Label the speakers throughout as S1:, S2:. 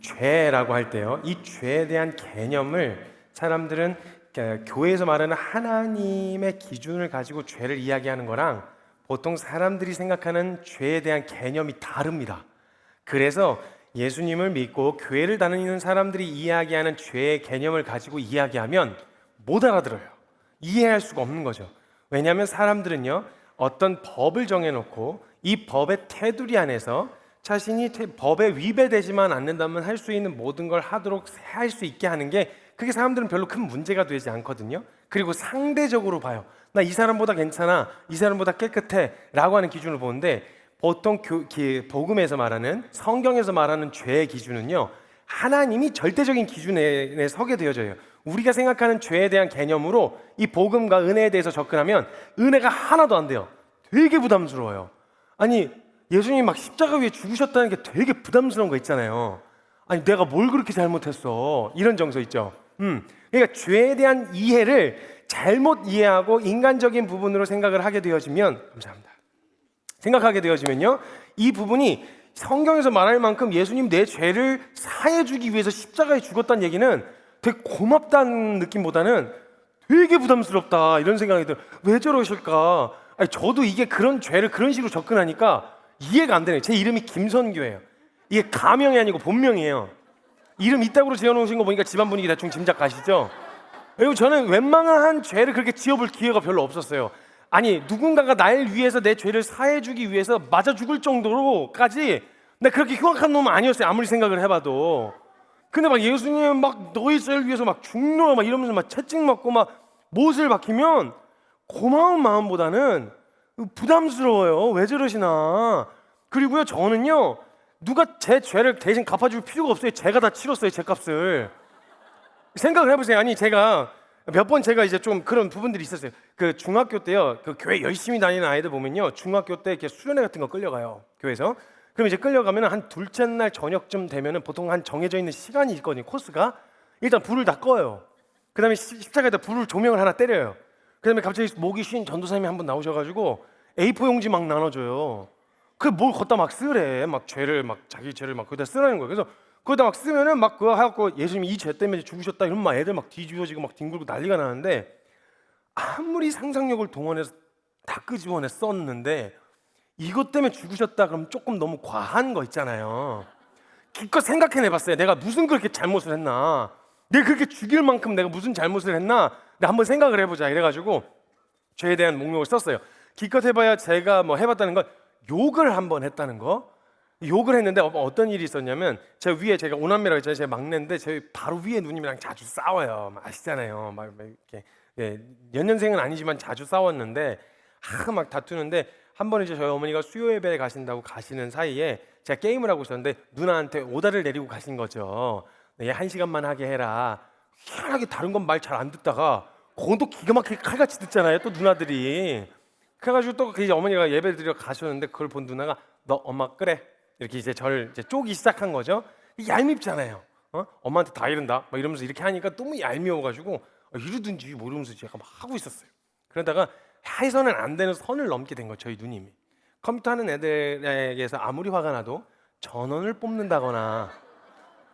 S1: 죄라고 할 때요, 이 죄에 대한 개념을 사람들은 교회에서 말하는 하나님의 기준을 가지고 죄를 이야기하는 거랑 보통 사람들이 생각하는 죄에 대한 개념이 다릅니다. 그래서 예수님을 믿고 교회를 다니는 사람들이 이야기하는 죄의 개념을 가지고 이야기하면 못 알아들어요. 이해할 수가 없는 거죠. 왜냐하면 사람들은요, 어떤 법을 정해놓고 이 법의 테두리 안에서 자신이 법에 위배되지만 않는다면 할 수 있는 모든 걸 하도록 할 수 있게 하는 게, 그게 사람들은 별로 큰 문제가 되지 않거든요. 그리고 상대적으로 봐요. 나 이 사람보다 괜찮아, 이 사람보다 깨끗해 라고 하는 기준을 보는데, 보통 복음에서 말하는, 성경에서 말하는 죄의 기준은요, 하나님이 절대적인 기준에 서게 되어져요. 우리가 생각하는 죄에 대한 개념으로 이 복음과 은혜에 대해서 접근하면 은혜가 하나도 안 돼요. 되게 부담스러워요. 아니, 예수님이 막 십자가 위에 죽으셨다는 게 되게 부담스러운 거 있잖아요. 아니, 내가 뭘 그렇게 잘못했어, 이런 정서 있죠. 그러니까 죄에 대한 이해를 잘못 이해하고 인간적인 부분으로 생각을 하게 되어지면, 감사합니다, 생각하게 되어지면요, 이 부분이 성경에서 말할 만큼 예수님 내 죄를 사해주기 위해서 십자가에 죽었다는 얘기는 되게 고맙다는 느낌보다는 되게 부담스럽다, 이런 생각이 들어요. 왜 저러실까? 아니, 저도 이게 그런 죄를 그런 식으로 접근하니까 이해가 안 되네요. 제 이름이 김선규예요. 이게 가명이 아니고 본명이에요. 이름 이따구로 지어놓으신 거 보니까 집안 분위기 대충 짐작 가시죠? 그리고 저는 웬만한 죄를 그렇게 지어볼 기회가 별로 없었어요. 아니, 누군가가 날 위해서 내 죄를 사해주기 위해서 맞아 죽을 정도로까지 내가 그렇게 흉악한 놈은 아니었어요. 아무리 생각을 해봐도. 근데 막 예수님 막 너희 죄를 위해서 막 죽노 막 이러면서 막 채찍 맞고 막 못을 박히면 고마운 마음보다는 부담스러워요. 왜 저러시나. 그리고요, 저는요, 누가 제 죄를 대신 갚아줄 필요가 없어요. 제가 다 치렀어요, 제 값을. 생각을 해보세요. 아니, 제가 몇 번 제가 이제 좀 그런 부분들이 있었어요. 그 중학교 때요, 그 교회 열심히 다니는 아이들 보면요, 중학교 때 이렇게 수련회 같은 거 끌려가요, 교회에서. 그럼 이제 끌려가면 한 둘째 날 저녁쯤 되면은 보통 한 정해져 있는 시간이 있거든요, 코스가. 일단 불을 다 꺼요. 그 다음에 십자가에다 불을 조명을 하나 때려요. 그 다음에 갑자기 목이 쉰 전도사님이 한 분 나오셔가지고 A4 용지 막 나눠줘요. 그 뭘 걷다 막 쓰래. 막 죄를 막 자기 죄를 막 거기다 쓰라는 거예요. 그래서 거기다 막 쓰면은 막 그거 해갖고 예수님이 이 죄 때문에 죽으셨다 이러면 막 애들 막 뒤집어지고 막 뒹굴고 난리가 나는데, 아무리 상상력을 동원해서 다 끄집어내 썼는데 이것 때문에 죽으셨다 그러면 조금 너무 과한 거 있잖아요. 기껏 생각해내봤어요. 내가 무슨 그렇게 잘못을 했나, 내가 그렇게 죽일 만큼 내가 무슨 잘못을 했나, 내가 한번 생각을 해보자 이래가지고 죄에 대한 목록을 썼어요. 기껏 해봐야 제가 뭐 해봤다는 건 욕을 한번 했다는 거. 욕을 했는데 어떤 일이 있었냐면, 제 위에, 제가 오남매라고 했잖아요. 제 막내인데 제 바로 위에 누님이랑 자주 싸워요. 아시잖아요. 막 이렇게, 예, 연년생은 아니지만 자주 싸웠는데 막 다투는데, 한 번 이제 저희 어머니가 수요 예배에 가신다고 가시는 사이에 제가 게임을 하고 있었는데 누나한테 오다를 내리고 가신 거죠. 얘 1시간만 하게 해라. 희한하게 다른 건 말 잘 안 듣다가 그건 또 기가 막히게 칼같이 듣잖아요, 또 누나들이. 그래가지고 또 이제 어머니가 예배 드리러 가셨는데 그걸 본 누나가, 너 엄마 그래, 이렇게 이제 저를 이제 쪼기 시작한 거죠. 얄밉잖아요. 엄마한테 다 이른다 막 이러면서 이렇게 하니까 너무 얄미워가지고 이러든지 뭐 이러면서 제가 막 하고 있었어요. 그러다가 해서는 안 되는 선을 넘게 된 거예요, 저희 누님이. 컴퓨터 하는 애들에게서 아무리 화가 나도 전원을 뽑는다거나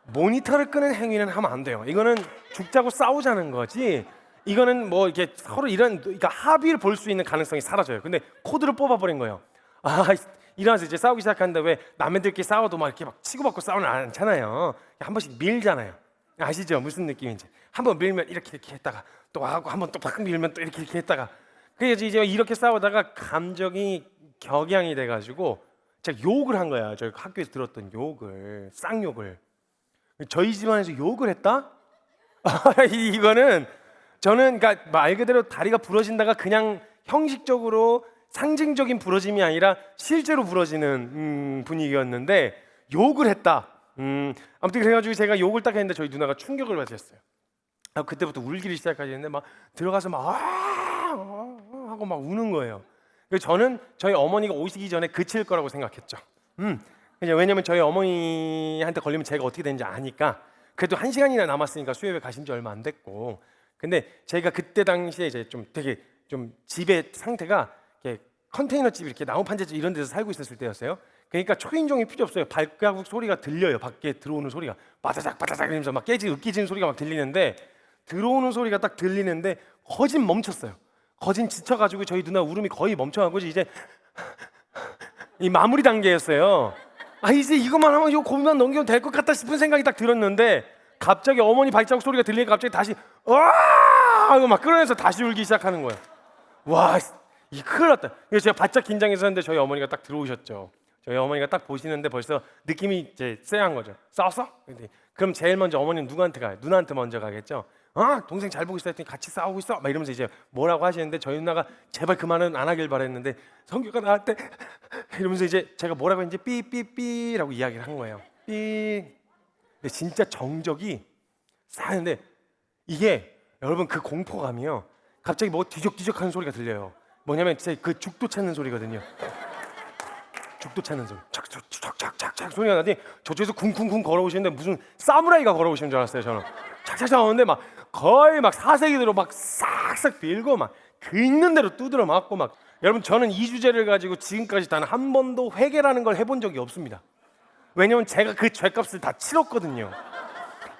S1: 모니터를 끄는 행위는 하면 안 돼요. 이거는 죽자고 싸우자는 거지, 이거는 뭐 이렇게 서로 이런, 그러니까 합의를 볼 수 있는 가능성이 사라져요. 근데 코드를 뽑아버린 거예요. 일어나서 이제 싸우기 시작하는데, 왜 남애들끼리 싸워도 막 이렇게 막 치고받고 싸우는 않잖아요. 한 번씩 밀잖아요. 아시죠? 무슨 느낌인지. 한 번 밀면 이렇게 했다가 또 하고, 한 번 또 팍 밀면 또 이렇게 했다가, 그래서 이제 이렇게 싸우다가 감정이 격양이 돼가지고 제가 욕을 한 거야. 저희 학교에서 들었던 욕을, 쌍욕을. 저희 집안에서 욕을 했다? 이거는 저는, 그러니까 말 그대로 다리가 부러진다가 그냥 형식적으로 상징적인 부러짐이 아니라 실제로 부러지는 분위기였는데, 욕을 했다. 아무튼 그래가지고 제가 욕을 딱 했는데 저희 누나가 충격을 받으셨어요. 그때부터 울기를 시작하셨는데 막 들어가서 막 하고 막 우는 거예요. 그래서 저는 저희 어머니가 오시기 전에 그칠 거라고 생각했죠. 왜냐면 저희 어머니한테 걸리면 제가 어떻게 되는지 아니까. 그래도 1시간이나 남았으니까 수요일에 가신 지 얼마 안 됐고. 근데 제가 그때 당시에 이제 좀 되게 좀 집의 상태가 이렇게 컨테이너집 이렇게 나무 판자집 이런 데서 살고 있었을 때였어요. 그러니까 초인종이 필요 없어요. 발가락 소리가 들려요. 밖에 들어오는 소리가 바다작 바다작 이러면서 막 으깨지는 소리가 막 들리는데, 들어오는 소리가 딱 들리는데 거진 멈췄어요. 거진 지쳐가지고 저희 누나 울음이 거의 멈춰가고 이제 이 마무리 단계였어요. 아, 이제 이것만 하면 이 고민만 넘기면 될 것 같다 싶은 생각이 딱 들었는데, 갑자기 어머니 발자국 소리가 들리니까 갑자기 다시 하고 막 끌어내서 다시 울기 시작하는 거예요. 와, 이 큰일 났다. 그래서 제가 바짝 긴장해서 했는데 저희 어머니가 딱 들어오셨죠. 저희 어머니가 딱 보시는데 벌써 느낌이 이제 쎄한 거죠. 싸웠어? 그럼 제일 먼저 어머니는 누구한테 가요? 누나한테 먼저 가겠죠. 동생 잘 보고 있어 했더니 같이 싸우고 있어? 막 이러면서 이제 뭐라고 하시는데, 저희 누나가 제발 그만은 안 하길 바랬는데 성규가 나한테 이러면서 이제 제가 뭐라고 했는지 삐삐삐라고 이야기를 한 거예요. 삐. 근데 진짜 정적이 쌓였는데, 이게 여러분 그 공포감이요, 갑자기 뭐 뒤적뒤적하는 소리가 들려요. 뭐냐면 진짜 그 죽도 찾는 소리거든요. 죽도 찾는 소리, 착착착착착 소리가 나더니 저쪽에서 쿵쿵쿵 걸어오시는데 무슨 사무라이가 걸어오시는 줄 알았어요. 저는 착착착 오는데 막 거의 막 사색이대로 막 싹싹 빌고 막 그 있는 대로 두드려 맞고 막. 여러분, 저는 이 주제를 가지고 지금까지 단 한 번도 회개라는 걸 해본 적이 없습니다. 왜냐면 제가 그 죄값을 다 치렀거든요.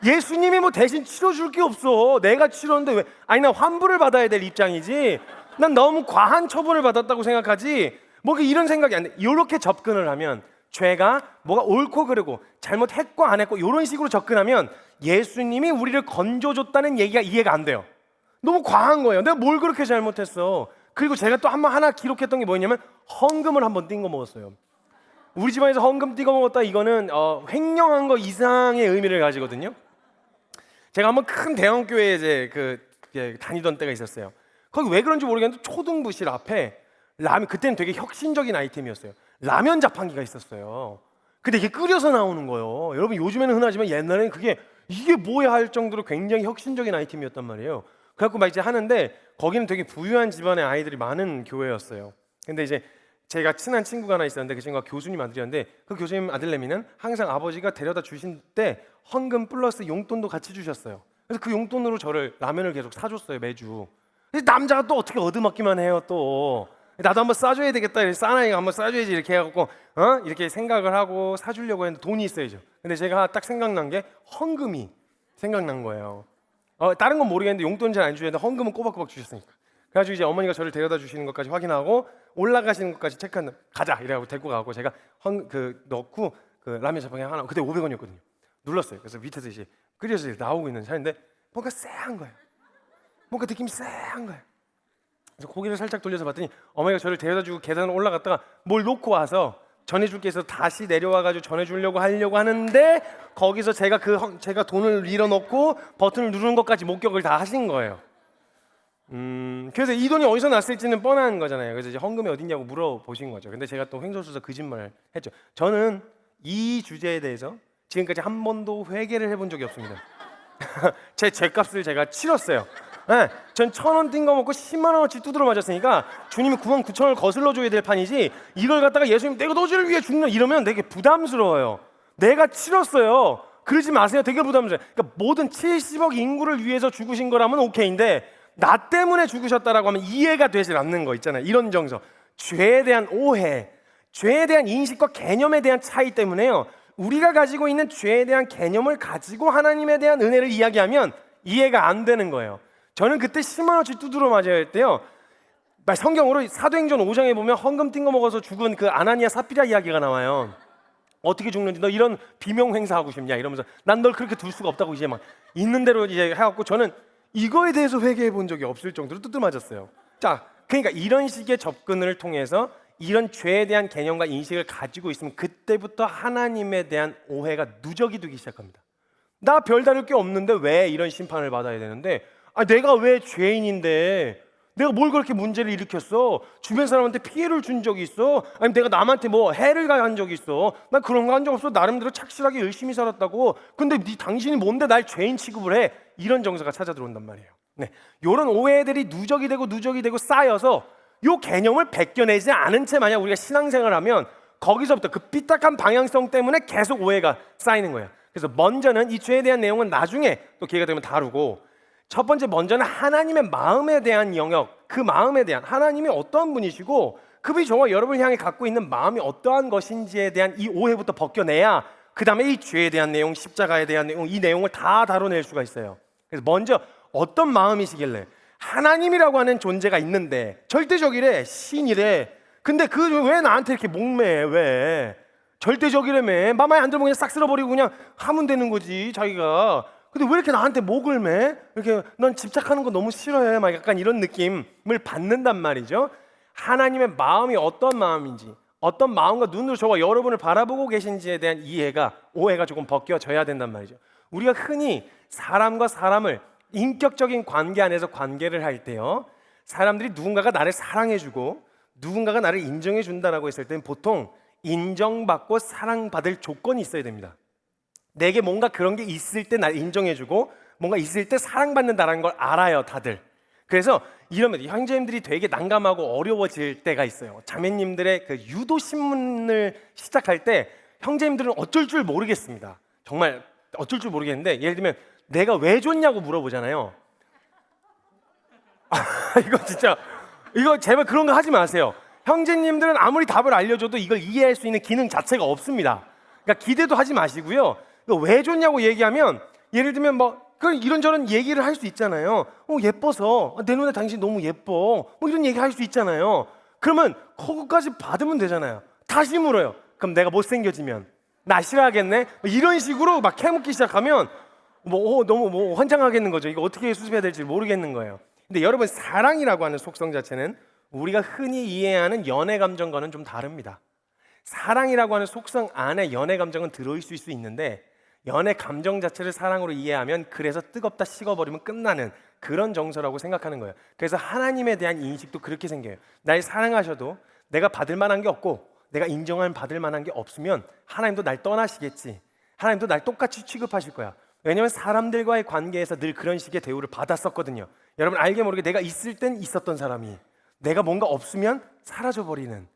S1: 예수님이 뭐 대신 치러줄 게 없어. 내가 치렀는데 왜? 아니, 나 환불을 받아야 될 입장이지. 난 너무 과한 처분을 받았다고 생각하지. 뭐 이런 생각이 안 돼. 이렇게 접근을 하면, 죄가 뭐가 옳고 그르고 잘못했고 안 했고 이런 식으로 접근하면 예수님이 우리를 건져줬다는 얘기가 이해가 안 돼요. 너무 과한 거예요. 내가 뭘 그렇게 잘못했어. 그리고 제가 또 한 번 하나 기록했던 게 뭐냐면 헌금을 한번 띵거 먹었어요. 우리 집안에서 헌금 띵거 먹었다, 이거는 횡령한 거 이상의 의미를 가지거든요. 제가 한번 큰 대형 교회에 이제 다니던 때가 있었어요. 거기 왜 그런지 모르겠는데 초등부실 앞에 라면, 그때는 되게 혁신적인 아이템이었어요. 라면 자판기가 있었어요. 근데 이게 끓여서 나오는 거예요. 여러분, 요즘에는 흔하지만 옛날에는 이게 뭐야 할 정도로 굉장히 혁신적인 아이템이었단 말이에요. 그래갖고 막 이제 하는데, 거기는 되게 부유한 집안의 아이들이 많은 교회였어요. 근데 이제 제가 친한 친구가 하나 있었는데, 그 친구가 교수님 아들이었는데, 그 교수님 아들내미는 항상 아버지가 데려다 주신 때 헌금 플러스 용돈도 같이 주셨어요. 그래서 그 용돈으로 저를 라면을 계속 사줬어요, 매주. 근데 남자가 또 어떻게 얻어먹기만 해요. 또 나도 한번 싸줘야 되겠다, 싸나이가 한번 싸줘야지 이렇게 해갖고 이렇게 생각을 하고 사주려고 했는데 돈이 있어야죠. 근데 제가 딱 생각난 게 헌금이 생각난 거예요. 다른 건 모르겠는데 용돈 잘 안 주셨는데 헌금은 꼬박꼬박 주셨으니까. 그래가지고 이제 어머니가 저를 데려다 주시는 것까지 확인하고 올라가시는 것까지 체크한, 가자 이래갖고 데리고 가고, 제가 넣고 그 라면 자판기 하나, 그때 500원이었거든요. 눌렀어요. 그래서 밑에서 이제 끓여서 나오고 있는 차인데 뭔가 쎄한 거예요. 뭔가 느낌이 쎄한 거예요. 그래서 고개를 살짝 돌려서 봤더니 어머니가 저를 데려다주고 계단을 올라갔다가 뭘 놓고 와서 전해줄게 해서 다시 내려와가지고 전해주려고 하는데, 거기서 제가 돈을 밀어넣고 버튼을 누르는 것까지 목격을 다 하신 거예요. 그래서 이 돈이 어디서 났을지는 뻔한 거잖아요. 그래서 이제 헌금이 어딨냐고 물어보신 거죠. 근데 제가 또 횡설수설 거짓말을 했죠. 저는 이 주제에 대해서 지금까지 한 번도 회개를 해본 적이 없습니다. 제 죄값을 제가 치렀어요. 네, 전 1,000원 띵거 먹고 10만 원어치 두드러 맞았으니까 주님이 99,000원을 거슬러 줘야 될 판이지, 이걸 갖다가 예수님 내가 너희를 위해 죽는 이러면 되게 부담스러워요. 내가 치렀어요. 그러지 마세요. 되게 부담스러워요. 그러니까 모든 70억 인구를 위해서 죽으신 거라면 오케이인데, 나 때문에 죽으셨다라고 하면 이해가 되질 않는 거 있잖아요. 이런 정서, 죄에 대한 오해, 죄에 대한 인식과 개념에 대한 차이 때문에요, 우리가 가지고 있는 죄에 대한 개념을 가지고 하나님에 대한 은혜를 이야기하면 이해가 안 되는 거예요. 저는 그때 10만 원치 두드러 맞아야 했대요. 성경으로 사도행전 5장에 보면 헌금 띵거 먹어서 죽은 그 아나니아 삽비라 이야기가 나와요. 어떻게 죽는지, 너 이런 비명 행사하고 싶냐 이러면서, 난 널 그렇게 둘 수가 없다고 이제 막 있는 대로 이제 해갖고, 저는 이거에 대해서 회개해 본 적이 없을 정도로 두드러 맞았어요. 자, 그러니까 이런 식의 접근을 통해서 이런 죄에 대한 개념과 인식을 가지고 있으면 그때부터 하나님에 대한 오해가 누적이 되기 시작합니다. 나 별다를 게 없는데 왜 이런 심판을 받아야 되는데, 내가 왜 죄인인데 내가 뭘 그렇게 문제를 일으켰어? 주변 사람한테 피해를 준 적이 있어? 아니면 내가 남한테 뭐 해를 가한 적이 있어? 난 그런 거 한 적 없어. 나름대로 착실하게 열심히 살았다고. 근데 당신이 뭔데 날 죄인 취급을 해? 이런 정서가 찾아 들어온단 말이에요. 네, 이런 오해들이 누적이 되고 쌓여서 이 개념을 벗겨내지 않은 채 만약 우리가 신앙생활하면 거기서부터 그 삐딱한 방향성 때문에 계속 오해가 쌓이는 거예요. 그래서 먼저는 이 죄에 대한 내용은 나중에 또 기회가 되면 다루고, 첫 번째 먼저는 하나님의 마음에 대한 영역, 그 마음에 대한, 하나님이 어떠한 분이시고 그분이 저와 여러분을 향해 갖고 있는 마음이 어떠한 것인지에 대한 이 오해부터 벗겨내야 그 다음에 이 죄에 대한 내용, 십자가에 대한 내용, 이 내용을 다 다뤄낼 수가 있어요. 그래서 먼저 어떤 마음이시길래 하나님이라고 하는 존재가 있는데 절대적이래, 신이래. 근데 그 왜 나한테 이렇게 목매해? 왜? 절대적이라며. 마음에 안 들면 그냥 싹 쓸어버리고 그냥 하면 되는 거지 자기가. 근데 왜 이렇게 나한테 목을 매? 이렇게 넌 집착하는 거 너무 싫어해. 막 약간 이런 느낌을 받는단 말이죠. 하나님의 마음이 어떤 마음인지, 어떤 마음과 눈으로 저와 여러분을 바라보고 계신지에 대한 이해가, 오해가 조금 벗겨져야 된단 말이죠. 우리가 흔히 사람과 사람을 인격적인 관계 안에서 관계를 할 때요, 사람들이 누군가가 나를 사랑해주고 누군가가 나를 인정해준다라고 했을 때는 보통 인정받고 사랑받을 조건이 있어야 됩니다. 내게 뭔가 그런 게 있을 때 날 인정해주고 뭔가 있을 때 사랑받는다는 걸 알아요, 다들. 그래서 이러면 형제님들이 되게 난감하고 어려워질 때가 있어요. 자매님들의 그 유도 신문을 시작할 때 형제님들은 어쩔 줄 모르겠습니다. 정말 어쩔 줄 모르겠는데, 예를 들면 내가 왜 줬냐고 물어보잖아요. 이거 진짜, 이거 제발 그런 거 하지 마세요. 형제님들은 아무리 답을 알려줘도 이걸 이해할 수 있는 기능 자체가 없습니다. 그러니까 기대도 하지 마시고요. 왜 줬냐고 얘기하면, 예를 들면 뭐 이런저런 얘기를 할 수 있잖아요. 예뻐서, 내 눈에 당신 너무 예뻐, 뭐 이런 얘기 할 수 있잖아요. 그러면 그거까지 받으면 되잖아요. 다시 물어요. 그럼 내가 못생겨지면 나 싫어하겠네? 이런 식으로 막 캐묻기 시작하면 너무 환장하겠는 거죠. 이거 어떻게 수습해야 될지 모르겠는 거예요. 근데 여러분, 사랑이라고 하는 속성 자체는 우리가 흔히 이해하는 연애 감정과는 좀 다릅니다. 사랑이라고 하는 속성 안에 연애 감정은 들어있을 수 있는데, 연애 감정 자체를 사랑으로 이해하면 그래서 뜨겁다 식어버리면 끝나는 그런 정서라고 생각하는 거예요. 그래서 하나님에 대한 인식도 그렇게 생겨요. 날 사랑하셔도 내가 받을 만한 게 없고 내가 인정할 받을 만한 게 없으면 하나님도 날 떠나시겠지, 하나님도 날 똑같이 취급하실 거야. 왜냐하면 사람들과의 관계에서 늘 그런 식의 대우를 받았었거든요. 여러분, 알게 모르게 내가 있을 땐 있었던 사람이 내가 뭔가 없으면 사라져버리는,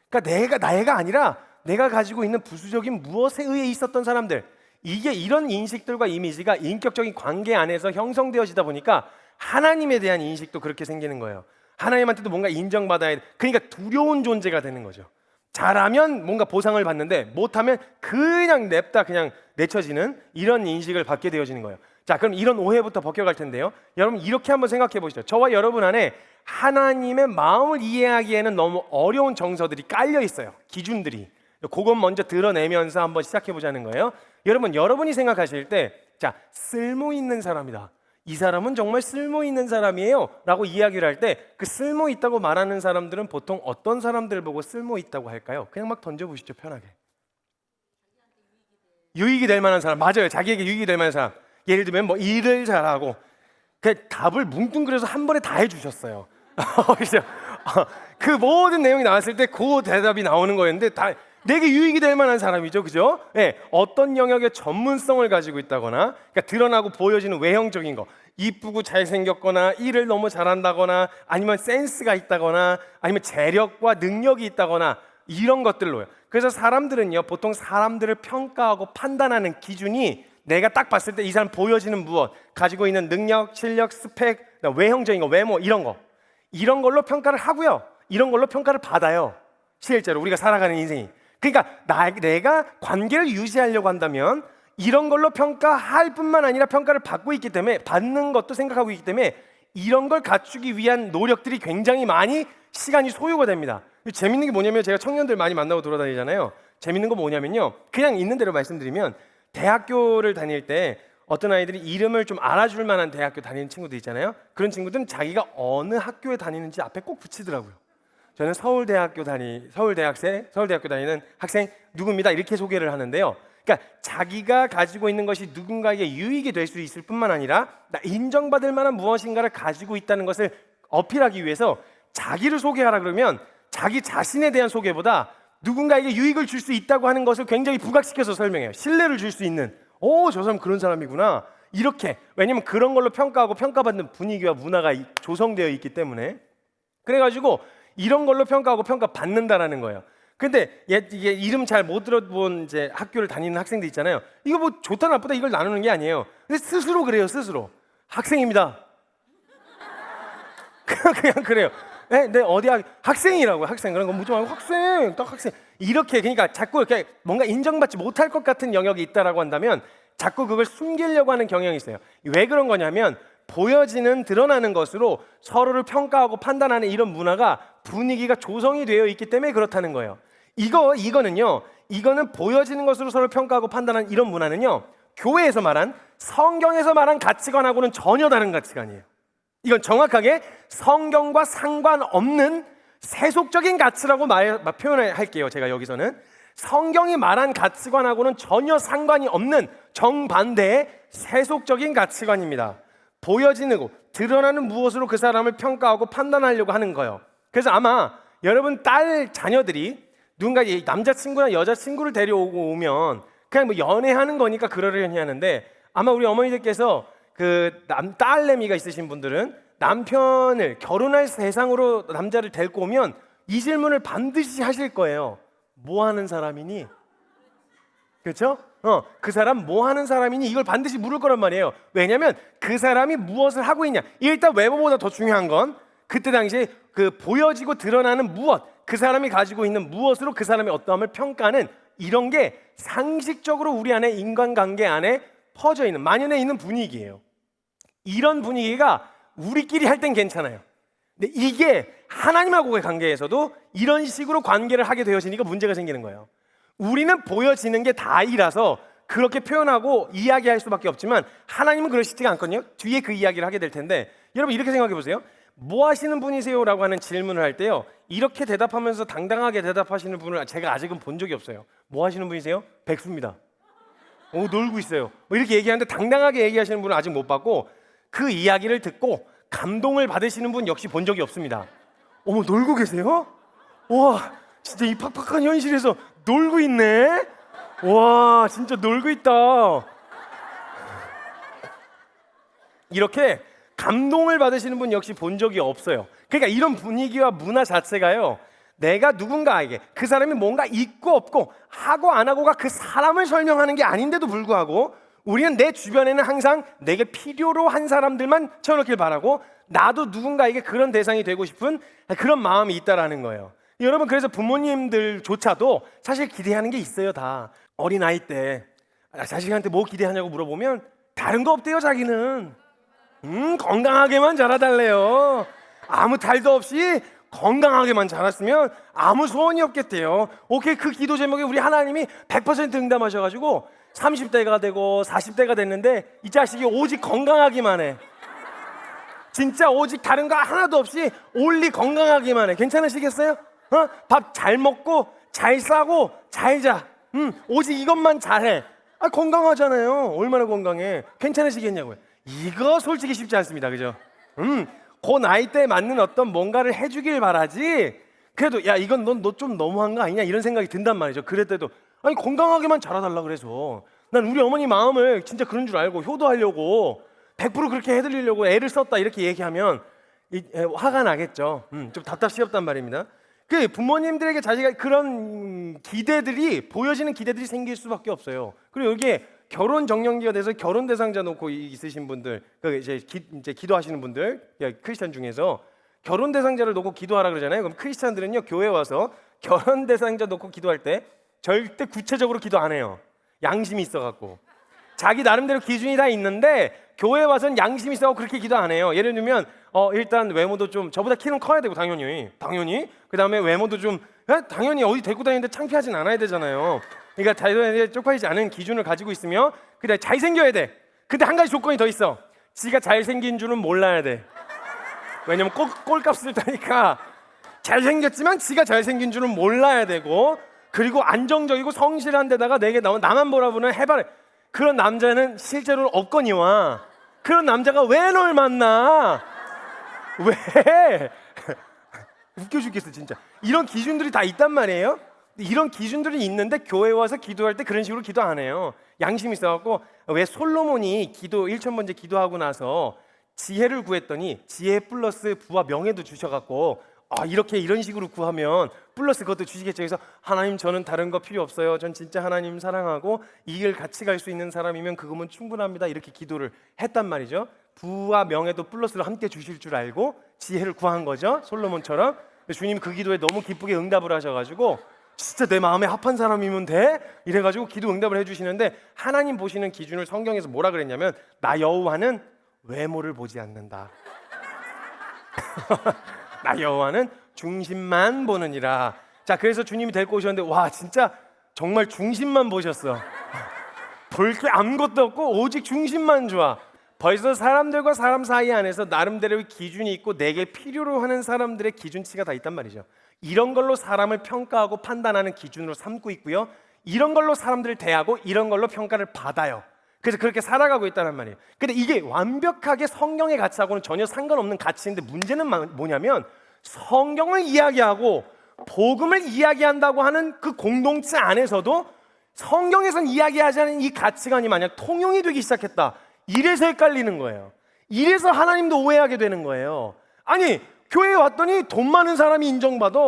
S1: 그러니까 내가 아니라 내가 가지고 있는 부수적인 무엇에 의해 있었던 사람들, 이게 이런 인식들과 이미지가 인격적인 관계 안에서 형성되어지다 보니까 하나님에 대한 인식도 그렇게 생기는 거예요. 하나님한테도 뭔가 인정받아야 돼. 그러니까 두려운 존재가 되는 거죠. 잘하면 뭔가 보상을 받는데 못하면 그냥 냅다 그냥 내쳐지는 이런 인식을 받게 되어지는 거예요. 자, 그럼 이런 오해부터 벗겨갈 텐데요. 여러분, 이렇게 한번 생각해 보시죠. 저와 여러분 안에 하나님의 마음을 이해하기에는 너무 어려운 정서들이 깔려 있어요. 기준들이. 그건 먼저 드러내면서 한번 시작해 보자는 거예요. 여러분이 생각하실 때, 자, 쓸모 있는 사람이다, 이 사람은 정말 쓸모 있는 사람이에요 라고 이야기를 할 때, 그 쓸모 있다고 말하는 사람들은 보통 어떤 사람들을 보고 쓸모 있다고 할까요? 그냥 막 던져보시죠, 편하게. 유익이 될 만한 사람. 맞아요, 자기에게 유익이 될 만한 사람. 예를 들면 뭐 일을 잘하고, 그 답을 뭉뚱그려서 한 번에 다 해주셨어요. 그죠? 그 모든 내용이 나왔을 때 그 대답이 나오는 거였는데 다 내게 유익이 될 만한 사람이죠, 그죠? 네, 어떤 영역의 전문성을 가지고 있다거나, 그러니까 드러나고 보여지는 외형적인 거, 이쁘고 잘생겼거나 일을 너무 잘한다거나 아니면 센스가 있다거나 아니면 재력과 능력이 있다거나 이런 것들로요. 그래서 사람들은요, 보통 사람들을 평가하고 판단하는 기준이 내가 딱 봤을 때 이 사람 보여지는 무엇, 가지고 있는 능력, 실력, 스펙, 외형적인 거, 외모, 이런 걸로 평가를 하고요, 이런 걸로 평가를 받아요. 실제로 우리가 살아가는 인생이. 그러니까 내가 관계를 유지하려고 한다면 이런 걸로 평가할 뿐만 아니라 평가를 받고 있기 때문에, 받는 것도 생각하고 있기 때문에 이런 걸 갖추기 위한 노력들이 굉장히 많이 시간이 소요가 됩니다. 재밌는 게 뭐냐면, 제가 청년들 많이 만나고 돌아다니잖아요. 재밌는 거 뭐냐면요, 그냥 있는 대로 말씀드리면, 대학교를 다닐 때 어떤 아이들이 이름을 좀 알아줄 만한 대학교 다니는 친구들 있잖아요. 그런 친구들은 자기가 어느 학교에 다니는지 앞에 꼭 붙이더라고요. 저는 서울대학교 다니는 학생 누구입니다, 이렇게 소개를 하는데요. 그러니까 자기가 가지고 있는 것이 누군가에게 유익이 될 수 있을 뿐만 아니라 나 인정받을 만한 무엇인가를 가지고 있다는 것을 어필하기 위해서 자기를 소개하라 그러면 자기 자신에 대한 소개보다 누군가에게 유익을 줄 수 있다고 하는 것을 굉장히 부각시켜서 설명해요. 신뢰를 줄 수 있는, 저 사람 그런 사람이구나, 이렇게. 왜냐면 그런 걸로 평가하고 평가받는 분위기와 문화가 조성되어 있기 때문에. 그래가지고 이런 걸로 평가하고 평가받는다라는 거예요. 근데 이게 이름 잘 못 들어본 이제 학교를 다니는 학생들 있잖아요. 이거 뭐 좋다 나쁘다 이걸 나누는 게 아니에요. 근데 스스로 그래요, 스스로. 학생입니다. 그냥 그래요. 네, 어디 학생이라고요. 학생. 그런 거 묻지 말고 학생, 딱 학생. 이렇게 그러니까 자꾸 이렇게 뭔가 인정받지 못할 것 같은 영역이 있다라고 한다면 자꾸 그걸 숨기려고 하는 경향이 있어요. 왜 그런 거냐면 보여지는 드러나는 것으로 서로를 평가하고 판단하는 이런 문화가 분위기가 조성이 되어 있기 때문에 그렇다는 거예요. 이거는 보여지는 것으로 서로 평가하고 판단하는 이런 문화는요, 교회에서 말한 성경에서 말한 가치관하고는 전혀 다른 가치관이에요. 이건 정확하게 성경과 상관없는 세속적인 가치라고 표현할게요. 제가 여기서는 성경이 말한 가치관하고는 전혀 상관이 없는 정반대의 세속적인 가치관입니다. 보여지는 것, 드러나는 무엇으로 그 사람을 평가하고 판단하려고 하는 거예요. 그래서 아마 여러분 딸 자녀들이 누군가 남자친구나 여자친구를 데려오면 그냥 뭐 연애하는 거니까 그러려니 하는데, 아마 우리 어머니들께서 그 딸내미가 있으신 분들은 남편을 결혼할 대상으로 남자를 데리고 오면 이 질문을 반드시 하실 거예요. 뭐 하는 사람이니? 그렇죠? 그 사람 뭐 하는 사람이니? 이걸 반드시 물을 거란 말이에요. 왜냐하면 그 사람이 무엇을 하고 있냐. 일단 외모보다 더 중요한 건 그때 당시에 그 보여지고 드러나는 무엇, 그 사람이 가지고 있는 무엇으로 그 사람의 어떠함을 평가하는, 이런 게 상식적으로 우리 안에 인간관계 안에 퍼져 있는, 만연해 있는 분위기예요. 이런 분위기가 우리끼리 할 땐 괜찮아요. 근데 이게 하나님하고의 관계에서도 이런 식으로 관계를 하게 되어지니까 문제가 생기는 거예요. 우리는 보여지는 게 다이라서 그렇게 표현하고 이야기할 수밖에 없지만 하나님은 그러시지가 않거든요. 뒤에 그 이야기를 하게 될 텐데, 여러분 이렇게 생각해 보세요. 뭐 하시는 분이세요? 라고 하는 질문을 할 때요, 이렇게 대답하면서 당당하게 대답하시는 분을 제가 아직은 본 적이 없어요. 뭐 하시는 분이세요? 백수입니다. 놀고 있어요. 뭐 이렇게 얘기하는데 당당하게 얘기하시는 분은 아직 못 봤고, 그 이야기를 듣고 감동을 받으시는 분 역시 본 적이 없습니다. 놀고 계세요? 와, 진짜 이 팍팍한 현실에서 놀고 있네? 와, 진짜 놀고 있다. 이렇게 감동을 받으시는 분 역시 본 적이 없어요. 그러니까 이런 분위기와 문화 자체가요, 내가 누군가에게 그 사람이 뭔가 있고 없고 하고 안 하고가 그 사람을 설명하는 게 아닌데도 불구하고 우리는 내 주변에는 항상 내게 필요로 한 사람들만 채워넣길 바라고, 나도 누군가에게 그런 대상이 되고 싶은 그런 마음이 있다라는 거예요. 여러분, 그래서 부모님들조차도 사실 기대하는 게 있어요. 다 어린아이 때 자식한테 뭐 기대하냐고 물어보면 다른 거 없대요. 자기는 건강하게만 자라달래요. 아무 탈도 없이 건강하게만 자랐으면 아무 소원이 없겠대요. 오케이, 그 기도 제목에 우리 하나님이 100% 응답하셔가지고 30대가 되고 40대가 됐는데 이 자식이 오직 건강하기만 해. 진짜 오직 다른 거 하나도 없이 올리 건강하기만 해. 괜찮으시겠어요? 밥 잘 먹고 잘 싸고 잘 자. 오직 이것만 잘해. 건강하잖아요. 얼마나 건강해. 괜찮으시겠냐고요. 이거 솔직히 쉽지 않습니다. 그죠? 그 나이대에 맞는 어떤 뭔가를 해주길 바라지, 그래도 야 이건 너 좀 너무한 거 아니냐 이런 생각이 든단 말이죠. 그랬대도 아니 건강하게만 자라달라 그래서 난 우리 어머니 마음을 진짜 그런 줄 알고 효도하려고 100% 그렇게 해드리려고 애를 썼다 이렇게 얘기하면 화가 나겠죠. 좀 답답시럽단 말입니다. 그 부모님들에게 자식이 그런 기대들이, 보여지는 기대들이 생길 수밖에 없어요. 그리고 여기에 결혼 정년기가 돼서 결혼 대상자 놓고 있으신 분들, 이제 기도하시는 분들, 크리스찬 중에서 결혼 대상자를 놓고 기도하라 그러잖아요. 그럼 크리스찬들은요, 교회 와서 결혼 대상자 놓고 기도할 때 절대 구체적으로 기도 안 해요. 양심이 있어갖고. 자기 나름대로 기준이 다 있는데 교회 와서는 양심이 있어갖고 그렇게 기도 안 해요. 예를 들면 일단 외모도 좀 저보다 키는 커야 되고 당연히 그 다음에 외모도 좀 당연히 어디 데리고 다니는데 창피하진 않아야 되잖아요. 그러니까 자기한테 쪽팔리지 않은 기준을 가지고 있으며, 그다음에 잘생겨야 돼. 근데 한 가지 조건이 더 있어. 지가 잘생긴 줄은 몰라야 돼. 왜냐면 꼴값을 따니까. 잘생겼지만 지가 잘생긴 줄은 몰라야 되고, 그리고 안정적이고 성실한 데다가 내게 나만 보라보는 해바라, 그런 남자는 실제로 없거니와 그런 남자가 왜 널 만나? 왜? 웃겨 죽겠어 진짜. 이런 기준들이 다 있단 말이에요. 이런 기준들이 있는데 교회 와서 기도할 때 그런 식으로 기도 안 해요. 양심이 있어갖고, 왜 솔로몬이 기도 1000번째 기도하고 나서 지혜를 구했더니 지혜 플러스 부와 명예도 주셔갖고 이렇게 이런 식으로 구하면 플러스 그것도 주시겠죠. 그래서 하나님 저는 다른 거 필요 없어요. 전 진짜 하나님 사랑하고 이 길 같이 갈 수 있는 사람이면 그거면 충분합니다. 이렇게 기도를 했단 말이죠. 부와 명예도 플러스를 함께 주실 줄 알고 지혜를 구한 거죠. 솔로몬처럼. 주님 그 기도에 너무 기쁘게 응답을 하셔가지고 진짜 내 마음에 합한 사람이면 돼? 이래가지고 기도 응답을 해주시는데 하나님 보시는 기준을 성경에서 뭐라 그랬냐면 나 여호와는 외모를 보지 않는다. 나 여호와는 중심만 보느니라. 자, 그래서 주님이 데리고 오셨는데 와 진짜 정말 중심만 보셨어. 볼 게 아무것도 없고 오직 중심만 좋아. 벌써 사람들과 사람 사이 안에서 나름대로의 기준이 있고 내게 필요로 하는 사람들의 기준치가 다 있단 말이죠. 이런 걸로 사람을 평가하고 판단하는 기준으로 삼고 있고요. 이런 걸로 사람들을 대하고 이런 걸로 평가를 받아요. 그래서 그렇게 살아가고 있다는 말이에요. 근데 이게 완벽하게 성경의 가치하고는 전혀 상관없는 가치인데 문제는 뭐냐면 성경을 이야기하고 복음을 이야기한다고 하는 그 공동체 안에서도 성경에선 이야기하지 않은 이 가치관이 만약 통용이 되기 시작했다. 이래서 헷갈리는 거예요. 이래서 하나님도 오해하게 되는 거예요. 아니 교회에 왔더니 돈 많은 사람이 인정받아.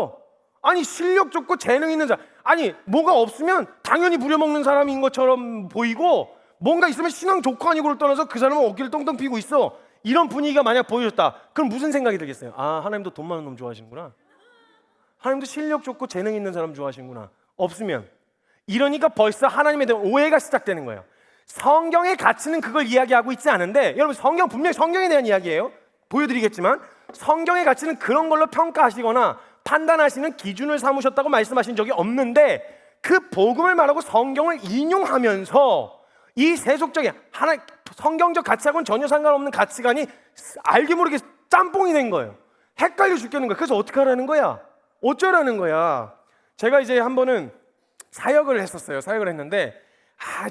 S1: 아니 실력 좋고 재능 있는 사람, 아니 뭐가 없으면 당연히 부려먹는 사람인 것처럼 보이고 뭔가 있으면 신앙 좋고 아니고를 떠나서 그 사람은 어깨를 똥똥 피고 있어. 이런 분위기가 만약 보여졌다. 그럼 무슨 생각이 들겠어요? 하나님도 돈 많은 놈 좋아하시는구나. 하나님도 실력 좋고 재능 있는 사람 좋아하시는구나. 없으면 이러니까 벌써 하나님에 대한 오해가 시작되는 거예요. 성경의 가치는 그걸 이야기하고 있지 않은데 여러분 성경 분명히 성경에 대한 이야기예요. 보여드리겠지만 성경의 가치는 그런 걸로 평가하시거나 판단하시는 기준을 삼으셨다고 말씀하신 적이 없는데 그 복음을 말하고 성경을 인용하면서 이 세속적인 성경적 가치하고는 전혀 상관없는 가치관이 알게 모르게 짬뽕이 된 거예요. 헷갈려 죽겠는 거야. 그래서 어떻게 하라는 거야? 어쩌라는 거야? 제가 이제 한 번은 사역을 했었어요. 사역을 했는데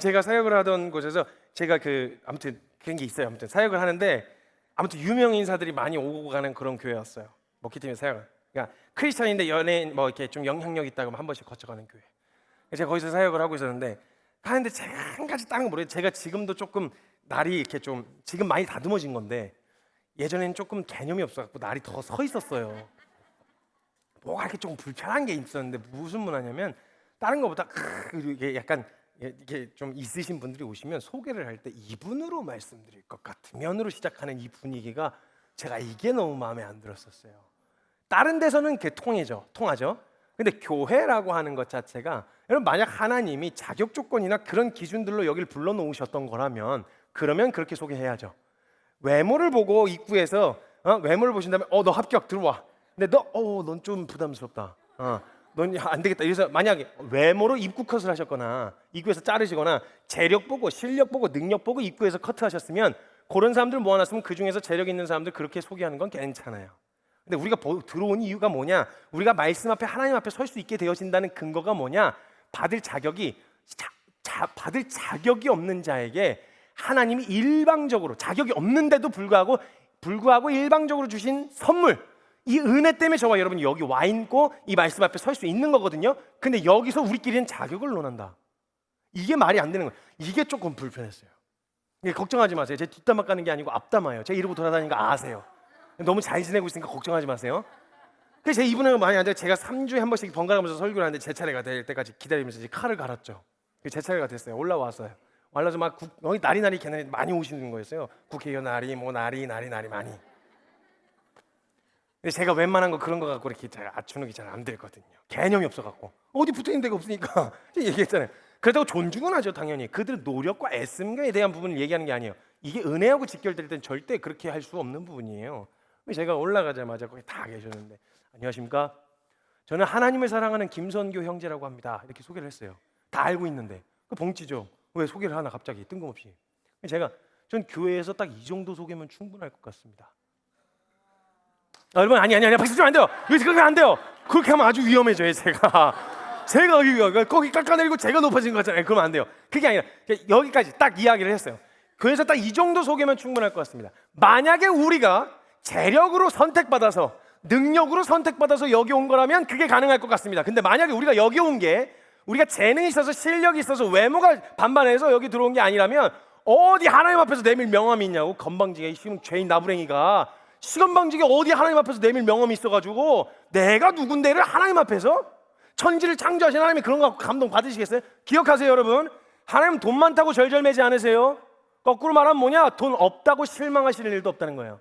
S1: 제가 사역을 하던 곳에서 제가 아무튼 그런 게 있어요. 아무튼 사역을 하는데 아무튼 유명 인사들이 많이 오고 가는 그런 교회였어요. 먹기팀의 사역을. 그러니까 크리스천인데 연예인 뭐 이렇게 좀 영향력 있다고 한 번씩 거쳐가는 교회. 제가 거기서 사역을 하고 있었는데 하는데 제가 한 가지 다른 거 모르겠어요. 제가 지금도 조금 날이 이렇게 좀 지금 많이 다듬어진 건데 예전에는 조금 개념이 없어갖고 날이 더 서 있었어요. 뭐가 이렇게 조금 불편한 게 있었는데 무슨 문화냐면 다른 거보다 이게 약간 이게 좀 있으신 분들이 오시면 소개를 할 때 이분으로 말씀드릴 것 같으면으로 시작하는 이 분위기가 제가 이게 너무 마음에 안 들었었어요. 다른 데서는 그게 통하죠. 근데 교회라고 하는 것 자체가 여러분 만약 하나님이 자격 조건이나 그런 기준들로 여기를 불러놓으셨던 거라면 그러면 그렇게 소개해야죠. 외모를 보고 입구에서 외모를 보신 다음에 너 합격 들어와. 근데 넌 좀 부담스럽다. 넌 안 되겠다. 그래서 만약에 외모로 입구 컷을 하셨거나 입구에서 자르시거나 재력 보고 실력 보고 능력 보고 입구에서 커트하셨으면 그런 사람들 모아놨으면 그 중에서 재력 있는 사람들 그렇게 소개하는 건 괜찮아요. 근데 우리가 들어온 이유가 뭐냐? 우리가 말씀 앞에 하나님 앞에 설 수 있게 되어진다는 근거가 뭐냐? 받을 자격이 없는 자에게 하나님이 일방적으로 자격이 없는데도 불구하고 일방적으로 주신 선물, 이 은혜 때문에 저와 여러분이 여기 와 있고 이 말씀 앞에 설 수 있는 거거든요. 근데 여기서 우리끼리는 자격을 논한다. 이게 말이 안 되는 거예요. 이게 조금 불편했어요. 걱정하지 마세요. 제 뒷담화 까는 게 아니고 앞담화예요. 제 이러고 돌아다니는 거 아세요. 너무 잘 지내고 있으니까 걱정하지 마세요. 그래서 제 이분은 많이 안 돼요. 제가 3주에 한 번씩 번갈아가면서 설교를 하는데 제 차례가 될 때까지 기다리면서 이제 칼을 갈았죠. 제 차례가 됐어요. 올라와서 막 여기 나리 걔네 많이 오시는 거였어요. 국회의원 나리 나리 많이. 근데 제가 웬만한 거 그런 거 갖고 이렇게 잘 맞추는 게 잘 안 되거든요. 개념이 없어갖고 어디 붙어있는 데가 없으니까 얘기했잖아요. 그렇다고 존중은 하죠. 당연히 그들의 노력과 애씀에 대한 부분을 얘기하는 게 아니에요. 이게 은혜하고 직결될 땐 절대 그렇게 할 수 없는 부분이에요. 제가 올라가자마자 거기 다 계셨는데 안녕하십니까? 저는 하나님을 사랑하는 김선교 형제라고 합니다. 이렇게 소개를 했어요. 다 알고 있는데 그 벙찌죠. 왜 소개를 하나 갑자기 뜬금없이. 전 교회에서 딱 이 정도 소개면 충분할 것 같습니다. 여러분 아니 박수 치면 안 돼요. 여기서 그렇게 안 돼요. 그렇게 하면 아주 위험해져요. 제가 거기 깎아내리고 제가 높아진 거잖아요. 그러면 안 돼요. 그게 아니라 여기까지 딱 이야기를 했어요. 교회에서 딱 이 정도 소개면 충분할 것 같습니다. 만약에 우리가 재력으로 선택받아서 능력으로 선택받아서 여기 온 거라면 그게 가능할 것 같습니다. 근데 만약에 우리가 여기 온 게 우리가 재능이 있어서 실력이 있어서 외모가 반반해서 여기 들어온 게 아니라면 어디 하나님 앞에서 내밀 명함이 있냐고 건방지게 쉬운 죄인 나부랭이가 시건방지게 어디 하나님 앞에서 내밀 명함이 있어가지고 내가 누군데를 하나님 앞에서 천지를 창조하신 하나님이 그런 거 갖고 감동 받으시겠어요? 기억하세요 여러분. 하나님 돈 많다고 절절매지 않으세요. 거꾸로 말하면 뭐냐? 돈 없다고 실망하시는 일도 없다는 거예요.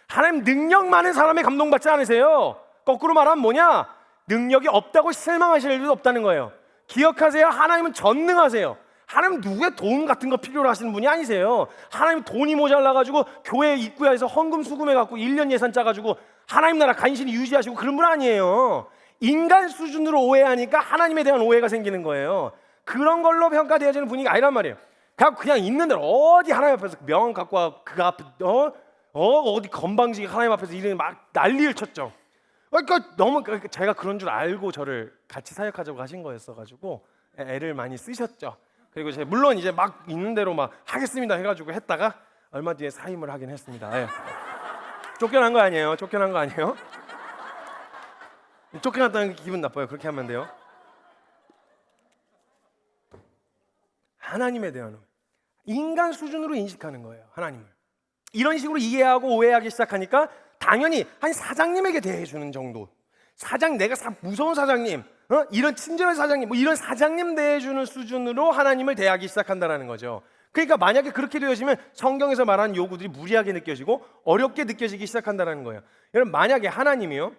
S1: 하나님 능력 많은 사람에 감동받지 않으세요. 거꾸로 말하면 뭐냐? 능력이 없다고 실망하시는 일도 없다는 거예요. 기억하세요. 하나님은 전능하세요. 하나님 누구의 돈 같은 거 필요로 하시는 분이 아니세요. 하나님 돈이 모자라가지고 교회 입구에서 헌금 수금해갖고 1년 예산 짜가지고 하나님 나라 간신히 유지하시고 그런 분 아니에요. 인간 수준으로 오해하니까 하나님에 대한 오해가 생기는 거예요. 그런 걸로 평가되어지는 분위기가 아니란 말이에요. 그냥 있는 대로 어디 하나님 앞에서 명함 갖고 와 그 앞에 어디 건방지게 하나님 앞에서 이런 막 난리를 쳤죠. 그러니까 너무 제가 그런 줄 알고 저를 같이 사역하자고 하신 거였어가지고 애를 많이 쓰셨죠. 그리고 제가 물론 이제 막 있는 대로 막 하겠습니다 해가지고 했다가 얼마 뒤에 사임을 하긴 했습니다. 예. 쫓겨난 거 아니에요? 쫓겨난 거 아니에요? 쫓겨났다는 게 기분 나빠요. 그렇게 하면 안 돼요. 하나님에 대한 인간 수준으로 인식하는 거예요. 하나님을 이런 식으로 이해하고 오해하기 시작하니까 당연히 한 사장님에게 대해주는 정도, 내가 무서운 사장님, 이런 친절한 사장님, 뭐 이런 사장님 대해주는 수준으로 하나님을 대하기 시작한다는 거죠. 그러니까 만약에 그렇게 되어지면 성경에서 말하는 요구들이 무리하게 느껴지고 어렵게 느껴지기 시작한다는 거예요. 여러분, 만약에 하나님이요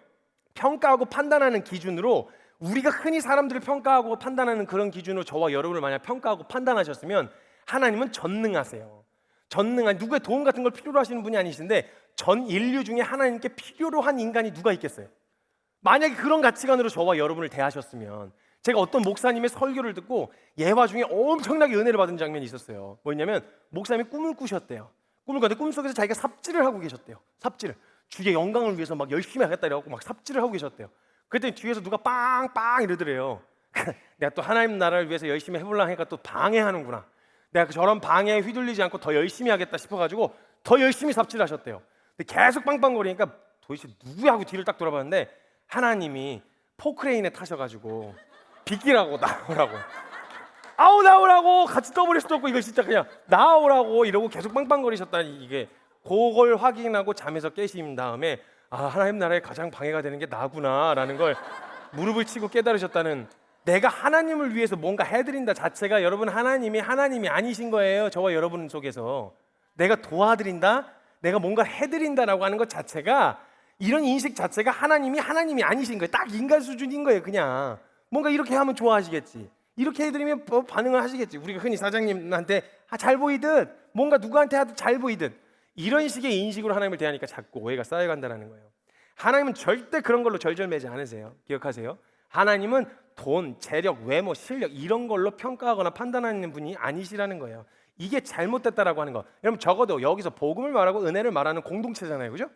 S1: 평가하고 판단하는 기준으로 우리가 흔히 사람들을 평가하고 판단하는 그런 기준으로 저와 여러분을 만약 평가하고 판단하셨으면 하나님은 전능하세요. 전능한, 누구의 도움 같은 걸 필요로 하시는 분이 아니신데 전 인류 중에 하나님께 필요로 한 인간이 누가 있겠어요? 만약에 그런 가치관으로 저와 여러분을 대하셨으면, 제가 어떤 목사님의 설교를 듣고 예화 중에 엄청나게 은혜를 받은 장면이 있었어요. 뭐냐면 목사님이 꿈을 꾸셨대요. 꿈을 꿨는데 꿈속에서 자기가 삽질을 하고 계셨대요. 삽질을 주의 영광을 위해서 막 열심히 하겠다 이러고 막 삽질을 하고 계셨대요. 그랬더니 뒤에서 누가 빵빵 이러더래요. 내가 또 하나님 나라를 위해서 열심히 해보려고 하니까 또 방해하는구나. 내가 저런 방해에 휘둘리지 않고 더 열심히 하겠다 싶어가지고 더 열심히 삽질하셨대요. 근데 계속 빵빵거리니까 도대체 누구야 하고 뒤를 딱 돌아봤는데 하나님이 포크레인에 타셔가지고 비키라고 나오라고 같이 떠버릴 수도 없고 이거 진짜 그냥 나오라고 이러고 계속 빵빵거리셨다니, 이게 그걸 확인하고 잠에서 깨신 다음에 하나님 나라에 가장 방해가 되는 게 나구나라는 걸 무릎을 치고 깨달으셨다는, 내가 하나님을 위해서 뭔가 해드린다 자체가 여러분 하나님이 아니신 거예요. 저와 여러분 속에서 내가 도와드린다, 내가 뭔가 해드린다라고 하는 것 자체가, 이런 인식 자체가 하나님이 아니신 거예요. 딱 인간 수준인 거예요. 그냥 뭔가 이렇게 하면 좋아하시겠지, 이렇게 해드리면 반응을 하시겠지. 우리가 흔히 사장님한테 잘 보이듯, 뭔가 누구한테 하도 잘 보이듯, 이런 식의 인식으로 하나님을 대하니까 자꾸 오해가 쌓여간다는 거예요. 하나님은 절대 그런 걸로 절절매지 않으세요. 기억하세요. 하나님은 돈, 재력, 외모, 실력 이런 걸로 평가하거나 판단하는 분이 아니시라는 거예요. 이게 잘못됐다라고 하는 거. 여러분, 적어도 여기서 복음을 말하고 은혜를 말하는 공동체잖아요. 그죠?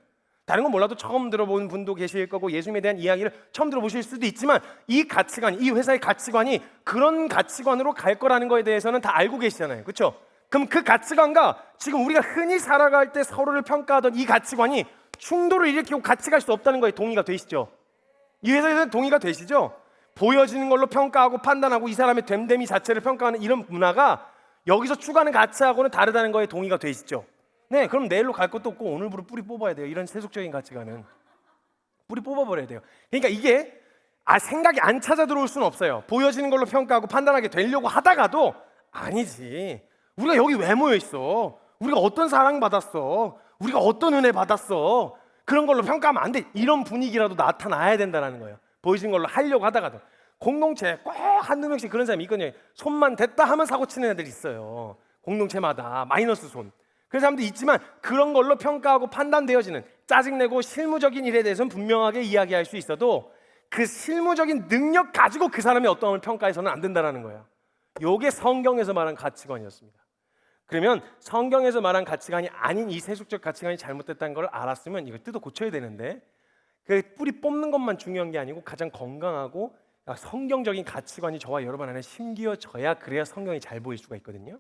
S1: 다른 건 몰라도 처음 들어본 분도 계실 거고 예수님에 대한 이야기를 처음 들어보실 수도 있지만, 이 가치관, 이 회사의 가치관이 그런 가치관으로 갈 거라는 거에 대해서는 다 알고 계시잖아요. 그렇죠? 그럼 그 가치관과 지금 우리가 흔히 살아갈 때 서로를 평가하던 이 가치관이 충돌을 일으키고 같이 갈 수 없다는 거에 동의가 되시죠? 이 회사에서는 동의가 되시죠? 보여지는 걸로 평가하고 판단하고 이 사람의 됨됨이 자체를 평가하는 이런 문화가 여기서 추구하는 가치하고는 다르다는 거에 동의가 되시죠? 네, 그럼 내일로 갈 것도 없고 오늘부로 뿌리 뽑아야 돼요. 이런 세속적인 가치관은 뿌리 뽑아버려야 돼요. 그러니까 이게 생각이 안 찾아 들어올 수는 없어요. 보여지는 걸로 평가하고 판단하게 되려고 하다가도 아니지, 우리가 여기 왜 모여 있어? 우리가 어떤 사랑 받았어? 우리가 어떤 은혜 받았어? 그런 걸로 평가하면 안 돼. 이런 분위기라도 나타나야 된다는 거예요. 보여지는 걸로 하려고 하다가도. 공동체에 꼭 한두 명씩 그런 사람이 있거든요. 손만 댔다 하면 사고 치는 애들이 있어요. 공동체마다 마이너스 손. 그런 사람도 있지만 그런 걸로 평가하고 판단되어지는, 짜증내고 실무적인 일에 대해서는 분명하게 이야기할 수 있어도 그 실무적인 능력 가지고 그 사람이 어떤 걸 평가해서는 안 된다는 거예요. 이게 성경에서 말한 가치관이었습니다. 그러면 성경에서 말한 가치관이 아닌 이 세속적 가치관이 잘못됐다는 걸 알았으면 이걸 뜯어 고쳐야 되는데, 그 뿌리 뽑는 것만 중요한 게 아니고 가장 건강하고 성경적인 가치관이 저와 여러분 안에 심겨져야, 그래야 성경이 잘 보일 수가 있거든요.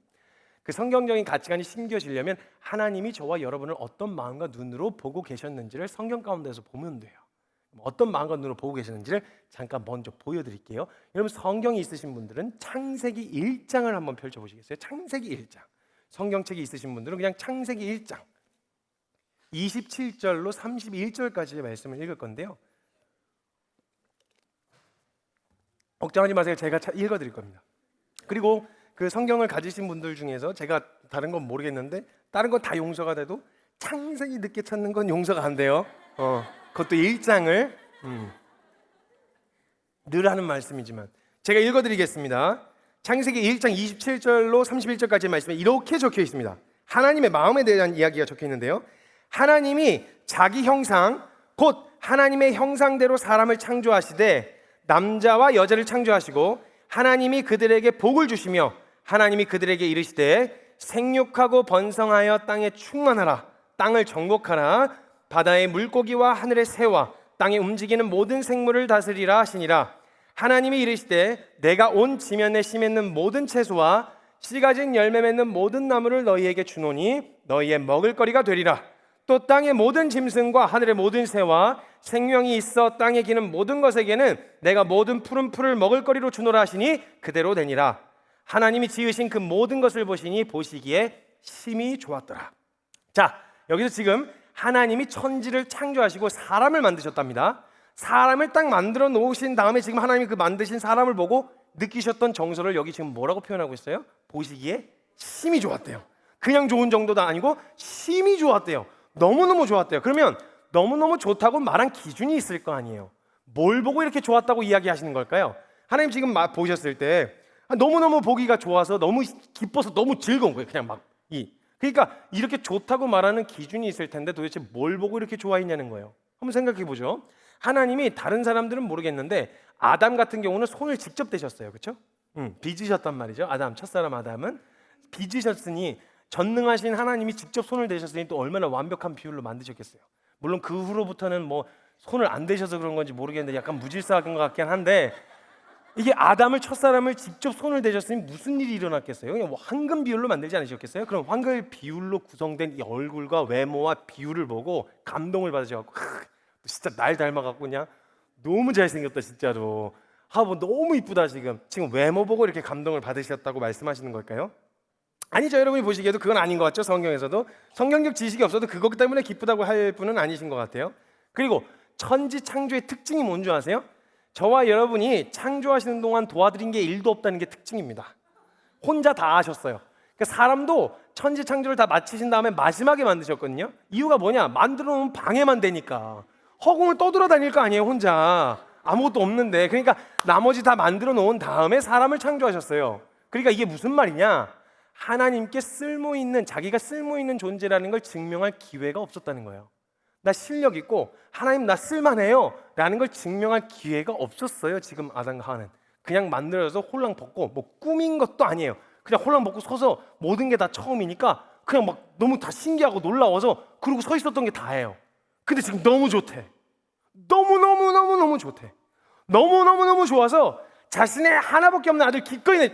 S1: 그 성경적인 가치관이 심겨지려면 하나님이 저와 여러분을 어떤 마음과 눈으로 보고 계셨는지를 성경 가운데서 보면 돼요. 어떤 마음과 눈으로 보고 계시는지를 잠깐 먼저 보여드릴게요. 여러분, 성경이 있으신 분들은 창세기 1장을 한번 펼쳐보시겠어요? 창세기 1장. 성경책이 있으신 분들은 그냥 창세기 1장. 27절로 31절까지의 말씀을 읽을 건데요. 걱정하지 마세요. 제가 읽어드릴 겁니다. 그리고 그 성경을 가지신 분들 중에서 제가 다른 건 모르겠는데 다른 건 다 용서가 돼도 창세기 늦게 찾는 건 용서가 안 돼요. 그것도 1장을 늘 하는 말씀이지만 제가 읽어드리겠습니다. 창세기 1장 27절로 31절까지의 말씀에 이렇게 적혀 있습니다. 하나님의 마음에 대한 이야기가 적혀 있는데요. 하나님이 자기 형상 곧 하나님의 형상대로 사람을 창조하시되 남자와 여자를 창조하시고 하나님이 그들에게 복을 주시며 하나님이 그들에게 이르시되 생육하고 번성하여 땅에 충만하라. 땅을 정복하라. 바다의 물고기와 하늘의 새와 땅에 움직이는 모든 생물을 다스리라 하시니라. 하나님이 이르시되 내가 온 지면에 심있는 모든 채소와 씨 가진 열매 맺는 모든 나무를 너희에게 주노니 너희의 먹을거리가 되리라. 또 땅의 모든 짐승과 하늘의 모든 새와 생명이 있어 땅에 기는 모든 것에게는 내가 모든 푸른 풀을 먹을거리로 주노라 하시니 그대로 되니라. 하나님이 지으신 그 모든 것을 보시니 보시기에 심히 좋았더라. 자, 여기서 지금 하나님이 천지를 창조하시고 사람을 만드셨답니다. 사람을 딱 만들어 놓으신 다음에 지금 하나님이 그 만드신 사람을 보고 느끼셨던 정서를 여기 지금 뭐라고 표현하고 있어요? 보시기에 심히 좋았대요. 그냥 좋은 정도도 아니고 심히 좋았대요. 너무너무 좋았대요. 그러면 너무너무 좋다고 말한 기준이 있을 거 아니에요. 뭘 보고 이렇게 좋았다고 이야기하시는 걸까요? 하나님 지금 보셨을 때 너무너무 보기가 좋아서 너무 기뻐서 너무 즐거운 거예요. 그냥 그러니까 이렇게 좋다고 말하는 기준이 있을 텐데 도대체 뭘 보고 이렇게 좋아했냐는 거예요. 한번 생각해 보죠. 하나님이 다른 사람들은 모르겠는데 아담 같은 경우는 손을 직접 대셨어요. 그렇죠? 빚으셨단 말이죠. 첫사람 아담은 빚으셨으니 전능하신 하나님이 직접 손을 대셨으니 또 얼마나 완벽한 비율로 만드셨겠어요. 물론 그 후로부터는 뭐 손을 안 대셔서 그런 건지 모르겠는데 약간 무질서한 것 같긴 한데 이게 첫사람을 직접 손을 대셨으니 무슨 일이 일어났겠어요? 그냥 뭐 황금 비율로 만들지 않으셨겠어요? 그럼 황금 비율로 구성된 이 얼굴과 외모와 비율을 보고 감동을 받으셔갖고 진짜 날 닮아갖고 그냥 너무 잘생겼다 진짜로. 뭐 너무 이쁘다 지금 외모 보고 이렇게 감동을 받으셨다고 말씀하시는 걸까요? 아니죠. 여러분이 보시기에도 그건 아닌 것 같죠. 성경에서도 성경적 지식이 없어도 그것 때문에 기쁘다고 할 분은 아니신 것 같아요. 그리고 천지 창조의 특징이 뭔 줄 아세요? 저와 여러분이 창조하시는 동안 도와드린 게 일도 없다는 게 특징입니다. 혼자 다 하셨어요. 그러니까 사람도 천지 창조를 다 마치신 다음에 마지막에 만드셨거든요. 이유가 뭐냐? 만들어 놓으면 방해만 되니까. 허공을 떠돌아다닐 거 아니에요 혼자. 아무것도 없는데. 그러니까 나머지 다 만들어 놓은 다음에 사람을 창조하셨어요. 그러니까 이게 무슨 말이냐? 하나님께 자기가 쓸모있는 존재라는 걸 증명할 기회가 없었다는 거예요. 나 실력 있고 하나님 나 쓸만해요 라는 걸 증명할 기회가 없었어요. 지금 아담과 하와는 그냥 만들어서 홀랑 벗고 뭐 꾸민 것도 아니에요. 그냥 홀랑 벗고 서서 모든 게 다 처음이니까 그냥 막 너무 다 신기하고 놀라워서 그러고 서 있었던 게 다예요. 근데 지금 너무 좋대. 너무너무 좋대. 너무너무 좋아서 자신의 하나밖에 없는 아들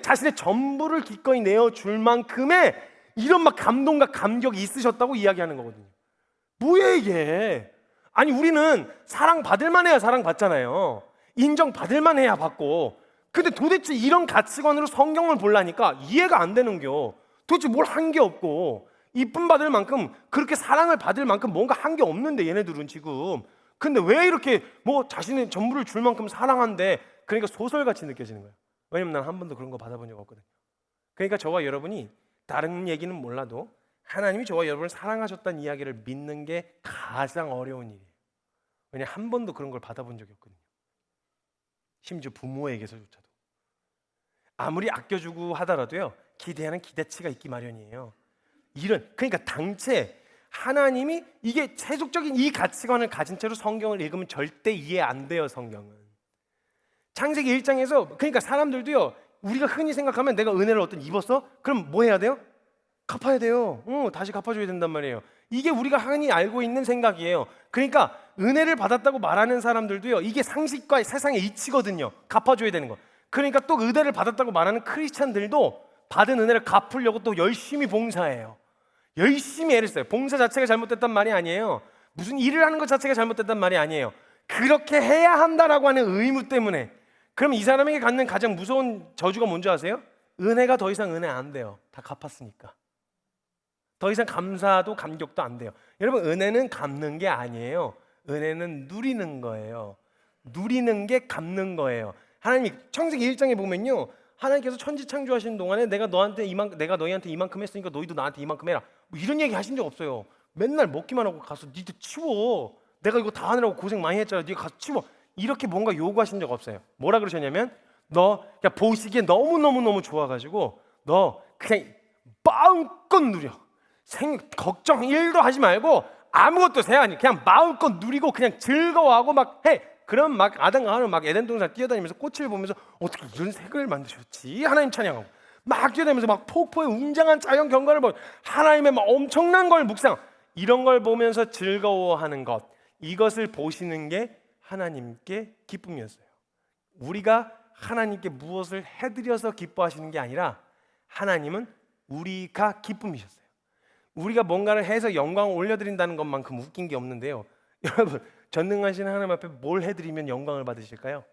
S1: 자신의 전부를 기꺼이 내어줄 만큼의 이런 막 감동과 감격이 있으셨다고 이야기하는 거거든요. 뭐야 이게? 아니 우리는 사랑받을 만해야 사랑받잖아요. 인정받을 만해야 받고. 근데 도대체 이런 가치관으로 성경을 보려니까 이해가 안 되는겨. 도대체 뭘 한 게 없고 이쁨 받을 만큼 그렇게 사랑을 받을 만큼 뭔가 한 게 없는데 얘네들은 지금. 근데 왜 이렇게 뭐 자신의 전부를 줄 만큼 사랑한데 그러니까 소설같이 느껴지는 거예요. 왜냐면 난 한 번도 그런 거 받아본 적 없거든요. 그러니까 저와 여러분이 다른 얘기는 몰라도 하나님이 저와 여러분을 사랑하셨다는 이야기를 믿는 게 가장 어려운 일이에요. 왜냐면 한 번도 그런 걸 받아본 적이 없거든요. 심지어 부모에게서조차도. 아무리 아껴주고 하더라도요. 기대하는 기대치가 있기 마련이에요. 그러니까 당최 하나님이 이게 세속적인 이 가치관을 가진 채로 성경을 읽으면 절대 이해 안 돼요. 성경은. 창세기 1장에서 그러니까 사람들도요. 우리가 흔히 생각하면 내가 은혜를 입었어? 그럼 뭐 해야 돼요? 갚아야 돼요. 다시 갚아줘야 된단 말이에요. 이게 우리가 흔히 알고 있는 생각이에요. 그러니까 은혜를 받았다고 말하는 사람들도요. 이게 상식과 세상의 이치거든요. 갚아줘야 되는 거. 그러니까 또 은혜를 받았다고 말하는 크리스찬들도 받은 은혜를 갚으려고 또 열심히 봉사해요. 열심히 애를 써요. 봉사 자체가 잘못됐단 말이 아니에요. 무슨 일을 하는 것 자체가 잘못됐단 말이 아니에요. 그렇게 해야 한다라고 하는 의무 때문에. 그럼 이 사람에게 갖는 가장 무서운 저주가 뭔지 아세요? 은혜가 더 이상 은혜 안 돼요. 다 갚았으니까. 더 이상 감사도 감격도 안 돼요. 여러분, 은혜는 갚는 게 아니에요. 은혜는 누리는 거예요. 누리는 게 갚는 거예요. 하나님이 창세기 1장에 보면요, 하나님께서 천지 창조하신 동안에 내가 너희한테 이만큼 했으니까 너희도 나한테 이만큼 해라, 뭐 이런 얘기 하신 적 없어요. 맨날 먹기만 하고 가서 니들 치워. 내가 이거 다 하느라고 고생 많이 했잖아. 네가 가서 치워. 이렇게 뭔가 요구하신 적 없어요. 뭐라 그러셨냐면, 너 그냥 보시기에 너무 좋아가지고 너 그냥 마음껏 누려. 걱정 1도 하지 말고 아무것도 세하니 그냥 마음껏 누리고 그냥 즐거워하고 막 해. 그럼 막 아담과 하와는 막 에덴 동산 뛰어다니면서 꽃을 보면서 어떻게 이런 색을 만드셨지? 하나님 찬양하고 막 뛰어다니면서 막 폭포의 웅장한 자연 경관을 보고 하나님의 막 엄청난 걸 묵상, 이런 걸 보면서 즐거워하는 것, 이것을 보시는 게 하나님께 기쁨이었어요. 우리가 하나님께 무엇을 해드려서 기뻐하시는 게 아니라 하나님은 우리가 기쁨이셨어요. 우리가 뭔가를 해서 영광을 올려드린다는 것만큼 웃긴 게 없는데요. 여러분, 전능하신 하나님 앞에 뭘 해드리면 영광을 받으실까요?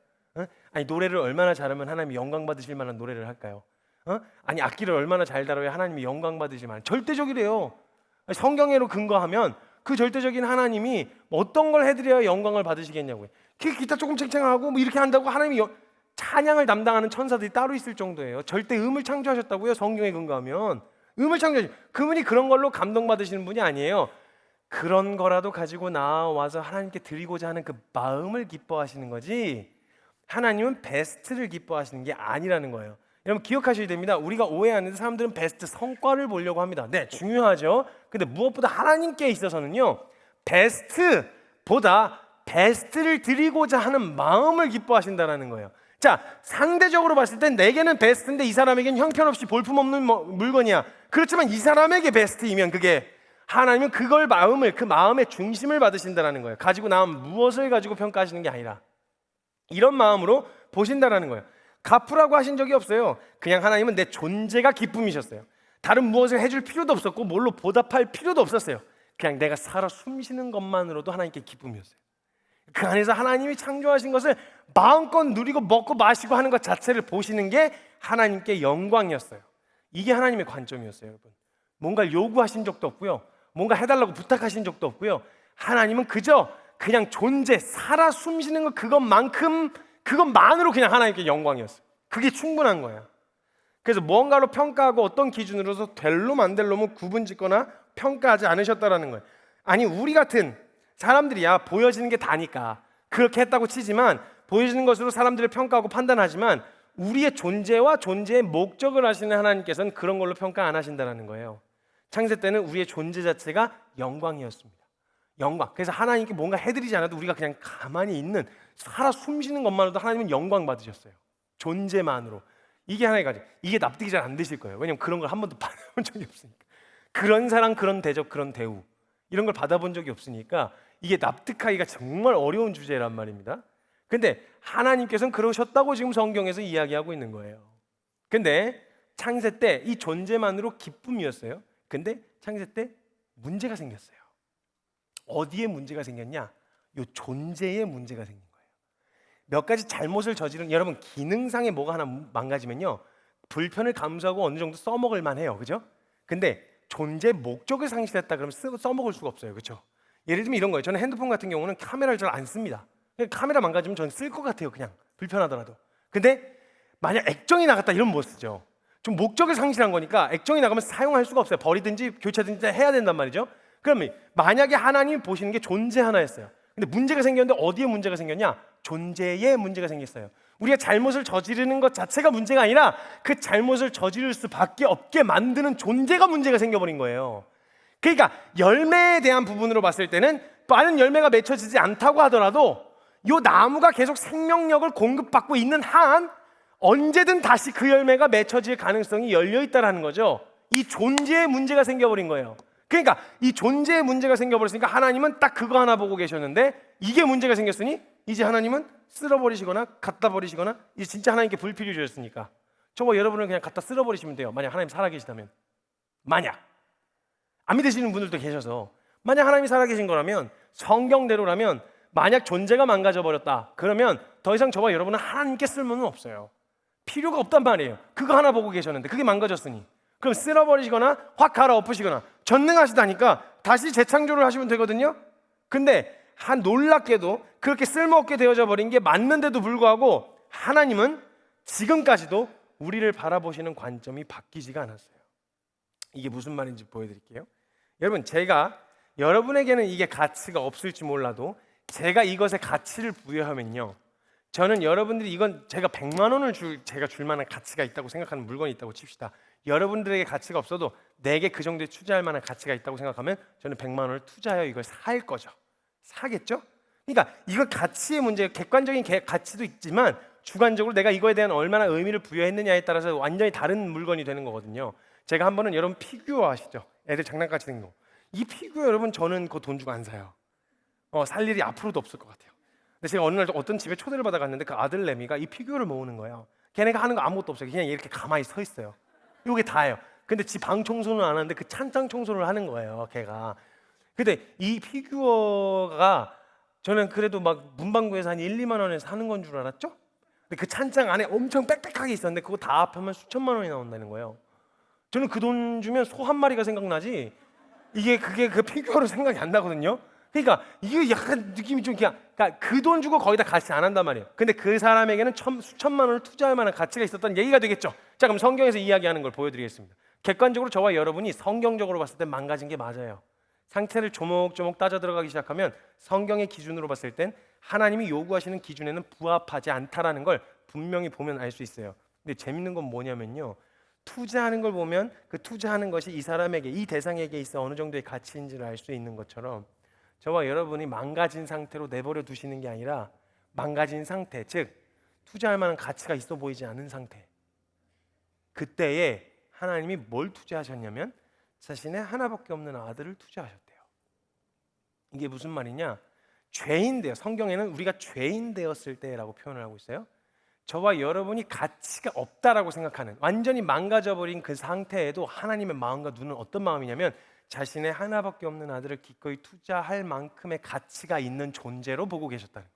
S1: 아니, 노래를 얼마나 잘하면 하나님이 영광 받으실 만한 노래를 할까요? 아니, 악기를 얼마나 잘 다뤄야 하나님이 영광 받으실 만한, 절대적이래요. 성경으로 근거하면 그 절대적인 하나님이 어떤 걸 해드려야 영광을 받으시겠냐고요. 기타 조금 챙챙하고 뭐 이렇게 한다고 하나님이 찬양을 담당하는 천사들이 따로 있을 정도예요. 절대 음을 창조하셨다고요. 성경에 근거하면 음을 창조하신 그분이 그런 걸로 감동받으시는 분이 아니에요. 그런 거라도 가지고 나와서 하나님께 드리고자 하는 그 마음을 기뻐하시는 거지, 하나님은 베스트를 기뻐하시는 게 아니라는 거예요. 여러분, 기억하셔야 됩니다. 우리가 오해하는데 사람들은 베스트 성과를 보려고 합니다. 네, 중요하죠. 근데 무엇보다 하나님께 있어서는요, 베스트보다 베스트를 드리고자 하는 마음을 기뻐하신다는 거예요. 자, 상대적으로 봤을 땐 내게는 베스트인데 이 사람에게는 형편없이 볼품없는 물건이야. 그렇지만 이 사람에게 베스트이면 그게, 하나님은 그걸 그 마음의 중심을 받으신다는 거예요. 가지고 나면 무엇을 가지고 평가하시는 게 아니라 이런 마음으로 보신다는 거예요. 갚으라고 하신 적이 없어요. 그냥 하나님은 내 존재가 기쁨이셨어요. 다른 무엇을 해줄 필요도 없었고 뭘로 보답할 필요도 없었어요. 그냥 내가 살아 숨쉬는 것만으로도 하나님께 기쁨이었어요. 그 안에서 하나님이 창조하신 것을 마음껏 누리고 먹고 마시고 하는 것 자체를 보시는 게 하나님께 영광이었어요. 이게 하나님의 관점이었어요, 여러분. 뭔가를 요구하신 적도 없고요, 뭔가 해달라고 부탁하신 적도 없고요. 하나님은 그저 그냥 존재, 살아 숨쉬는 것, 그것만으로 그냥 하나님께 영광이었어요. 그게 충분한 거야. 그래서 뭔가로 평가하고 어떤 기준으로서 될 놈 안 될 놈은 구분짓거나 평가하지 않으셨다라는 거예요. 아니, 우리 같은 사람들이야 보여지는 게 다니까 그렇게 했다고 치지만, 보여지는 것으로 사람들을 평가하고 판단하지만 우리의 존재와 존재의 목적을 아시는 하나님께서는 그런 걸로 평가 안 하신다는 거예요. 창세 때는 우리의 존재 자체가 영광이었습니다. 영광. 그래서 하나님께 뭔가 해드리지 않아도 우리가 그냥 가만히 있는, 살아 숨쉬는 것만으로도 하나님은 영광 받으셨어요. 존재만으로. 이게 하나의 가지. 이게 납득이 잘 안 되실 거예요. 왜냐면 그런 걸 한 번도 받아본 적이 없으니까. 그런 사랑, 그런 대접, 그런 대우, 이런 걸 받아본 적이 없으니까 이게 납득하기가 정말 어려운 주제란 말입니다. 근데 하나님께서는 그러셨다고 지금 성경에서 이야기하고 있는 거예요. 근데 창세 때 이 존재만으로 기쁨이었어요. 근데 창세 때 문제가 생겼어요. 어디에 문제가 생겼냐? 이 존재에 문제가 생긴 거예요. 몇 가지 잘못을 저지른, 여러분, 기능상에 뭐가 하나 망가지면요, 불편을 감수하고 어느 정도 써먹을 만해요, 그죠? 근데 존재 목적을 상실했다 그러면 써먹을 수가 없어요, 그렇죠? 예를 들면 이런 거예요. 저는 핸드폰 같은 경우는 카메라를 잘 안 씁니다. 카메라 망가지면 저는 쓸 것 같아요, 그냥 불편하더라도. 근데 만약 액정이 나갔다 이러면 못 쓰죠. 좀 목적을 상실한 거니까 액정이 나가면 사용할 수가 없어요. 버리든지 교체든지 해야 된단 말이죠. 그러면 만약에 하나님이 보시는 게 존재 하나였어요. 근데 문제가 생겼는데 어디에 문제가 생겼냐? 존재에 문제가 생겼어요. 우리가 잘못을 저지르는 것 자체가 문제가 아니라 그 잘못을 저지를 수밖에 없게 만드는 존재가 문제가 생겨버린 거예요. 그러니까 열매에 대한 부분으로 봤을 때는 많은 열매가 맺혀지지 않다고 하더라도 이 나무가 계속 생명력을 공급받고 있는 한 언제든 다시 그 열매가 맺혀질 가능성이 열려있다는 거죠. 이 존재에 문제가 생겨버린 거예요. 그러니까 이 존재에 문제가 생겨버렸으니까 하나님은 딱 그거 하나 보고 계셨는데, 이게 문제가 생겼으니 이제 하나님은 쓸어버리시거나 갖다 버리시거나, 이제 진짜 하나님께 불필요 주셨으니까 저거 여러분은 그냥 갖다 쓸어버리시면 돼요. 만약 하나님 살아계시다면. 만약 안 믿으시는 분들도 계셔서, 만약 하나님이 살아계신 거라면, 성경대로라면, 만약 존재가 망가져버렸다 그러면 더 이상 저와 여러분은 하나님께 쓸모는 없어요. 필요가 없단 말이에요. 그거 하나 보고 계셨는데 그게 망가졌으니. 그럼 쓸어버리시거나 확 갈아엎으시거나 전능하시다니까 다시 재창조를 하시면 되거든요. 근데 놀랍게도 그렇게 쓸모없게 되어져 버린 게 맞는데도 불구하고 하나님은 지금까지도 우리를 바라보시는 관점이 바뀌지가 않았어요. 이게 무슨 말인지 보여드릴게요. 여러분, 제가 여러분에게는 이게 가치가 없을지 몰라도 제가 이것에 가치를 부여하면요, 저는 여러분들이 이건 제가 100만 원을 제가 줄 만한 가치가 있다고 생각하는 물건이 있다고 칩시다. 여러분들에게 가치가 없어도 내게 그 정도에 투자할 만한 가치가 있다고 생각하면 저는 100만 원을 투자하여 이걸 살 거죠. 사겠죠? 그러니까 이건 가치의 문제, 객관적인 가치도 있지만 주관적으로 내가 이거에 대한 얼마나 의미를 부여했느냐에 따라서 완전히 다른 물건이 되는 거거든요. 제가 한 번은 여러분 피규어 아시죠? 애들 장난같이 생긴 거. 이 피규어 여러분 저는 그거 돈 주고 안 사요. 살 일이 앞으로도 없을 것 같아요. 근데 제가 어느 날 어떤 집에 초대를 받아 갔는데 그 아들 내미가 이 피규어를 모으는 거예요. 걔네가 하는 거 아무것도 없어요. 그냥 이렇게 가만히 서 있어요. 이게 다예요. 근데 집 방 청소는 안 하는데 그 찬장 청소를 하는 거예요, 걔가. 근데 이 피규어가 저는 그래도 막 문방구에서 한 1, 2만 원에 사는 건 줄 알았죠? 근데 그 찬장 안에 엄청 빽빽하게 있었는데 그거 다 합하면 수천만 원이 나온다는 거예요. 저는 그 돈 주면 소 한 마리가 생각나지 그게 그 피규어로 생각이 안 나거든요. 그러니까 이게 약간 느낌이 좀 그냥 그러니까 그 돈 주고 거의 다 가치 안 한단 말이에요. 근데 그 사람에게는 수천만 원을 투자할 만한 가치가 있었다는 얘기가 되겠죠. 자, 그럼 성경에서 이야기하는 걸 보여드리겠습니다. 객관적으로 저와 여러분이 성경적으로 봤을 때 망가진 게 맞아요. 상태를 조목조목 따져 들어가기 시작하면 성경의 기준으로 봤을 땐 하나님이 요구하시는 기준에는 부합하지 않다라는 걸 분명히 보면 알 수 있어요. 근데 재밌는 건 뭐냐면요, 투자하는 걸 보면 그 투자하는 것이 이 사람에게, 이 대상에게 있어 어느 정도의 가치인지를 알 수 있는 것처럼 저와 여러분이 망가진 상태로 내버려 두시는 게 아니라 망가진 상태, 즉 투자할 만한 가치가 있어 보이지 않은 상태, 그때에 하나님이 뭘 투자하셨냐면 자신의 하나밖에 없는 아들을 투자하셨대요. 이게 무슨 말이냐? 죄인 되어, 성경에는 우리가 죄인 되었을 때라고 표현을 하고 있어요. 저와 여러분이 가치가 없다라고 생각하는, 완전히 망가져버린 그 상태에도 하나님의 마음과 눈은 어떤 마음이냐면 자신의 하나밖에 없는 아들을 기꺼이 투자할 만큼의 가치가 있는 존재로 보고 계셨다는 거예요.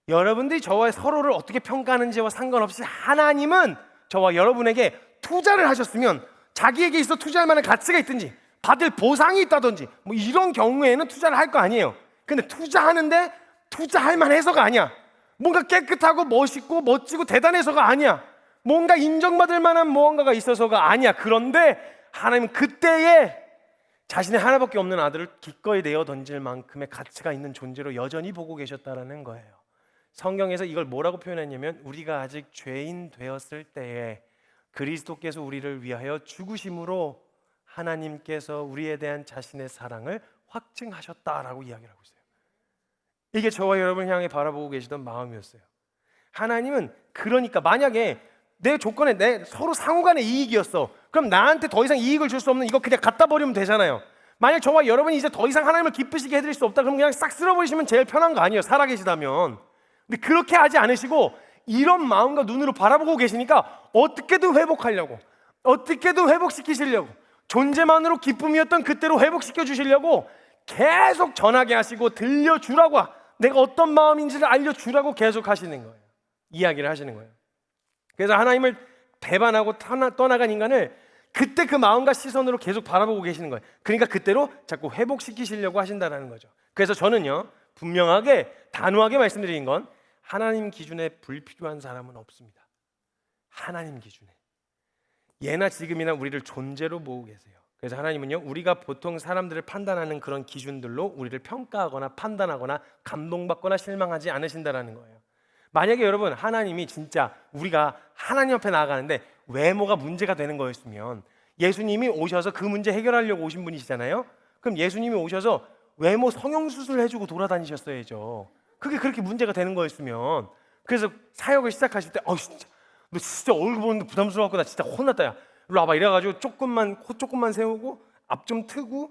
S1: 여러분들이 저와 서로를 어떻게 평가하는지와 상관없이 하나님은 저와 여러분에게 투자를 하셨으면 자기에게 있어 투자할 만한 가치가 있든지 받을 보상이 있다든지 뭐 이런 경우에는 투자를 할 거 아니에요. 근데 투자하는데 투자할 만해서가 아니야. 뭔가 깨끗하고 멋있고 멋지고 대단해서가 아니야. 뭔가 인정받을 만한 무언가가 있어서가 아니야. 그런데 하나님은 그때에 자신의 하나밖에 없는 아들을 기꺼이 내어 던질 만큼의 가치가 있는 존재로 여전히 보고 계셨다라는 거예요. 성경에서 이걸 뭐라고 표현했냐면 우리가 아직 죄인 되었을 때에 그리스도께서 우리를 위하여 죽으심으로 하나님께서 우리에 대한 자신의 사랑을 확증하셨다라고 이야기를 하고 있어요. 이게 저와 여러분을 향해 바라보고 계시던 마음이었어요. 하나님은 그러니까 만약에 내 조건에 서로 상호간의 이익이었어, 그럼 나한테 더 이상 이익을 줄 수 없는 이거 그냥 갖다 버리면 되잖아요. 만약 저와 여러분이 이제 더 이상 하나님을 기쁘시게 해드릴 수 없다, 그럼 그냥 싹 쓸어버리시면 제일 편한 거 아니에요, 살아계시다면. 근데 그렇게 하지 않으시고 이런 마음과 눈으로 바라보고 계시니까 어떻게든 회복하려고, 어떻게든 회복시키시려고, 존재만으로 기쁨이었던 그때로 회복시켜 주시려고 계속 전하게 하시고 들려주라고, 내가 어떤 마음인지를 알려주라고 계속 하시는 거예요. 이야기를 하시는 거예요. 그래서 하나님을 배반하고 떠나간 인간을 그때 그 마음과 시선으로 계속 바라보고 계시는 거예요. 그러니까 그때로 자꾸 회복시키시려고 하신다는 거죠. 그래서 저는요, 분명하게 단호하게 말씀드린 건 하나님 기준에 불필요한 사람은 없습니다. 하나님 기준에 예나 지금이나 우리를 존재로 보고 계세요. 그래서 하나님은요, 우리가 보통 사람들을 판단하는 그런 기준들로 우리를 평가하거나 판단하거나 감동받거나 실망하지 않으신다라는 거예요. 만약에 여러분 하나님이 진짜 우리가 하나님 앞에 나아가는데 외모가 문제가 되는 거였으면 예수님이 오셔서 그 문제 해결하려고 오신 분이시잖아요. 그럼 예수님이 오셔서 외모 성형수술 해주고 돌아다니셨어야죠. 그게 그렇게 문제가 되는 거였으면. 그래서 사역을 시작하실 때 진짜 너 진짜 얼굴 보는데 부담스러워갖고 나 진짜 혼났다 야, 일로 와봐 이래가지고 코 조금만 세우고 앞 좀 트고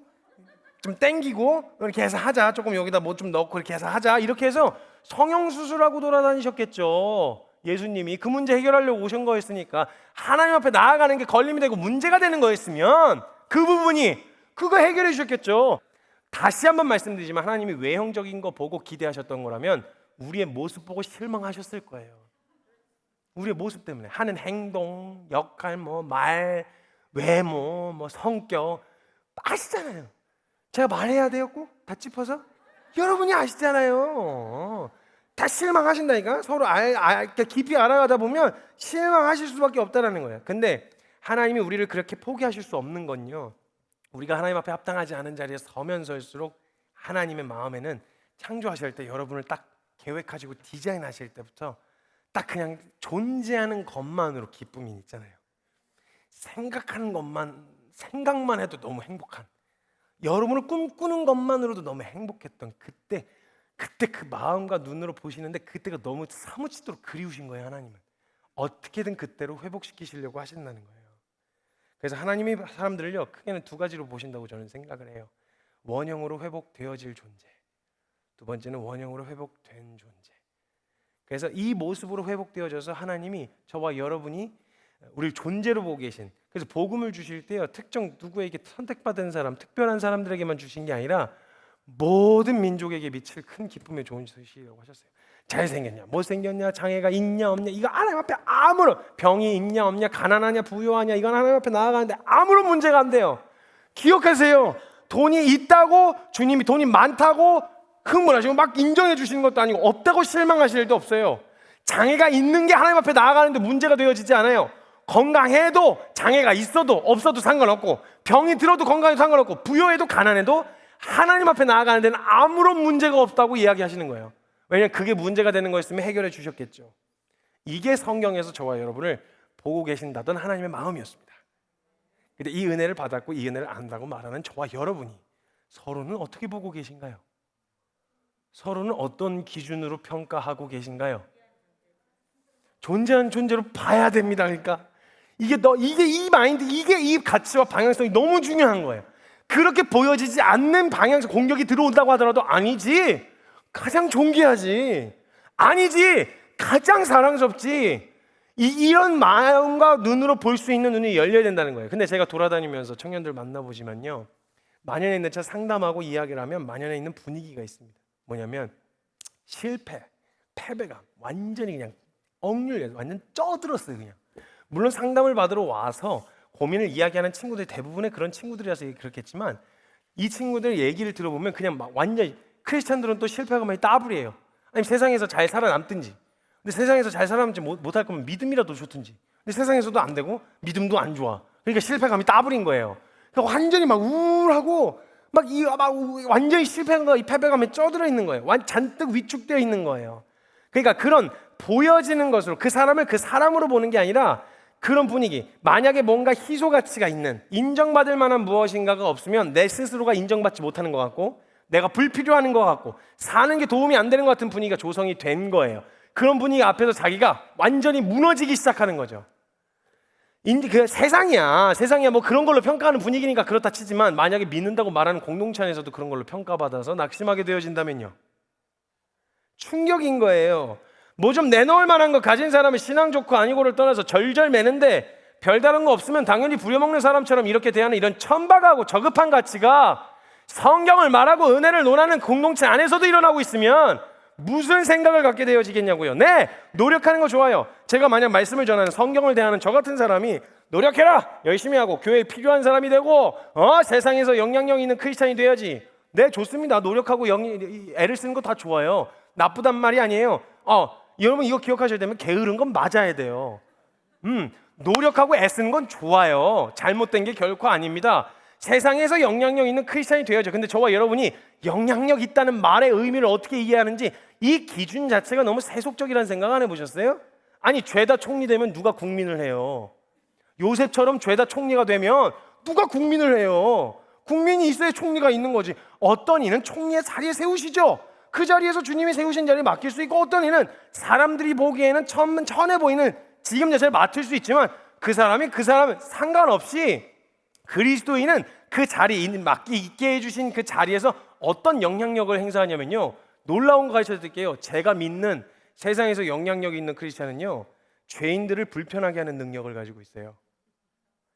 S1: 좀 땡기고 이렇게 해서 하자, 조금 여기다 뭐 좀 넣고 이렇게 해서 하자, 이렇게 해서 성형수술하고 돌아다니셨겠죠. 예수님이 그 문제 해결하려고 오신 거였으니까. 하나님 앞에 나아가는 게 걸림이 되고 문제가 되는 거였으면 그 부분이 그거 해결해 주셨겠죠. 다시 한번 말씀드리지만 하나님이 외형적인 거 보고 기대하셨던 거라면 우리의 모습 보고 실망하셨을 거예요. 우리의 모습 때문에 하는 행동, 역할, 말, 외모, 뭐 성격 아시잖아요. 제가 말해야 돼요? 꼭 다 짚어서? 여러분이 아시잖아요. 다 실망하신다니까. 서로 깊이 알아가다 보면 실망하실 수밖에 없다라는 거예요. 근데 하나님이 우리를 그렇게 포기하실 수 없는 건요, 우리가 하나님 앞에 합당하지 않은 자리에 서면 설수록 하나님의 마음에는 창조하실 때, 여러분을 딱 계획하시고 디자인하실 때부터 딱 그냥 존재하는 것만으로 기쁨이 있잖아요. 생각하는 것만, 생각만 해도 너무 행복한, 여러분을 꿈꾸는 것만으로도 너무 행복했던 그때 그 마음과 눈으로 보시는데 그때가 너무 사무치도록 그리우신 거예요. 하나님은 어떻게든 그때로 회복시키시려고 하신다는 거예요. 그래서 하나님이 사람들을요, 크게는 두 가지로 보신다고 저는 생각을 해요. 원형으로 회복되어질 존재, 두 번째는 원형으로 회복된 존재. 그래서 이 모습으로 회복되어져서 하나님이 저와 여러분이 우리를 존재로 보고 계신, 그래서 복음을 주실 때요, 특정 누구에게 선택받은 사람, 특별한 사람들에게만 주신 게 아니라 모든 민족에게 미칠 큰 기쁨의 좋은 소식이라고 하셨어요. 잘생겼냐, 못생겼냐, 장애가 있냐 없냐, 이거 하나님 앞에 아무런, 병이 있냐 없냐, 가난하냐 부유하냐, 이건 하나님 앞에 나아가는데 아무런 문제가 안 돼요. 기억하세요. 돈이 있다고 주님이 돈이 많다고 흥분하시고 막 인정해 주시는 것도 아니고, 없다고 실망하실 일도 없어요. 장애가 있는 게 하나님 앞에 나아가는데 문제가 되어지지 않아요. 건강해도 장애가 있어도 없어도 상관없고, 병이 들어도 건강해도 상관없고, 부여해도 가난해도 하나님 앞에 나아가는 데는 아무런 문제가 없다고 이야기하시는 거예요. 왜냐하면 그게 문제가 되는 거였으면 해결해 주셨겠죠. 이게 성경에서 저와 여러분을 보고 계신다던 하나님의 마음이었습니다. 근데 이 은혜를 받았고 이 은혜를 안다고 말하는 저와 여러분이 서로는 어떻게 보고 계신가요? 서로는 어떤 기준으로 평가하고 계신가요? 존재한 존재로 봐야 됩니다. 그러니까 이게 이 마인드, 이게 이 가치와 방향성이 너무 중요한 거예요. 그렇게 보여지지 않는 방향에서 공격이 들어온다고 하더라도 아니지, 가장 존귀하지, 아니지, 가장 사랑스럽지, 이런 마음과 눈으로 볼 수 있는 눈이 열려야 된다는 거예요. 근데 제가 돌아다니면서 청년들 만나보지만요, 만연에 있는 차 상담하고 이야기를 하면 만연에 있는 분위기가 있습니다. 뭐냐면 실패, 패배감, 완전히 그냥 억눌려서 완전 쪄들었어요. 그냥 물론 상담을 받으러 와서 고민을 이야기하는 친구들 대부분의 그런 친구들이라서 그렇겠지만, 이 친구들 얘기를 들어보면 그냥 막 완전히, 크리스찬들은 또 실패감이 따블이에요. 아니 세상에서 잘 살아남든지, 근데 세상에서 잘 살아남지 못할 거면 믿음이라도 좋든지, 근데 세상에서도 안 되고 믿음도 안 좋아. 그러니까 실패감이 따블인 거예요. 그러니까 완전히 막 우울하고 완전히 실패감과 이 패배감에 쪄들어 있는 거예요. 잔뜩 위축되어 있는 거예요. 그러니까 그런 보여지는 것으로 그 사람을 그 사람으로 보는 게 아니라, 그런 분위기, 만약에 뭔가 희소 가치가 있는, 인정받을 만한 무엇인가가 없으면 내 스스로가 인정받지 못하는 것 같고, 내가 불필요한 것 같고, 사는 게 도움이 안 되는 것 같은 분위기가 조성이 된 거예요. 그런 분위기 앞에서 자기가 완전히 무너지기 시작하는 거죠. 세상이야 뭐 그런 걸로 평가하는 분위기니까 그렇다 치지만, 만약에 믿는다고 말하는 공동체 안에서도 그런 걸로 평가받아서 낙심하게 되어진다면요, 충격인 거예요. 뭐 좀 내놓을 만한 거 가진 사람은 신앙 좋고 아니고를 떠나서 절절 매는데 별다른 거 없으면 당연히 부려먹는 사람처럼 이렇게 대하는 이런 천박하고 저급한 가치가 성경을 말하고 은혜를 논하는 공동체 안에서도 일어나고 있으면 무슨 생각을 갖게 되어지겠냐고요. 네, 노력하는 거 좋아요. 제가 만약 말씀을 전하는, 성경을 대하는 저 같은 사람이 노력해라, 열심히 하고 교회에 필요한 사람이 되고 세상에서 영향력 있는 크리스찬이 돼야지. 네, 좋습니다. 노력하고 애를 쓰는 거 다 좋아요. 나쁘단 말이 아니에요. 여러분 이거 기억하셔야 되면, 게으른 건 맞아야 돼요. 노력하고 애쓰는 건 좋아요. 잘못된 게 결코 아닙니다. 세상에서 영향력 있는 크리스찬이 되어야죠. 근데 저와 여러분이 영향력 있다는 말의 의미를 어떻게 이해하는지, 이 기준 자체가 너무 세속적이라는 생각 안 해보셨어요? 아니 죄다 총리 되면 누가 국민을 해요? 요셉처럼 죄다 총리가 되면 누가 국민을 해요? 국민이 있어야 총리가 있는 거지. 어떤 이는 총리의 자리에 세우시죠. 그 자리에서 주님이 세우신 자리에 맡길 수 있고, 어떤 이는 사람들이 보기에는 천해 보이는 지금 자체를 맡을 수 있지만, 그 사람은 상관없이 그리스도인은 그 자리에 있게 해주신 그 자리에서 어떤 영향력을 행사하냐면요, 놀라운 거 가르쳐 드릴게요. 제가 믿는 세상에서 영향력이 있는 크리스찬은요, 죄인들을 불편하게 하는 능력을 가지고 있어요.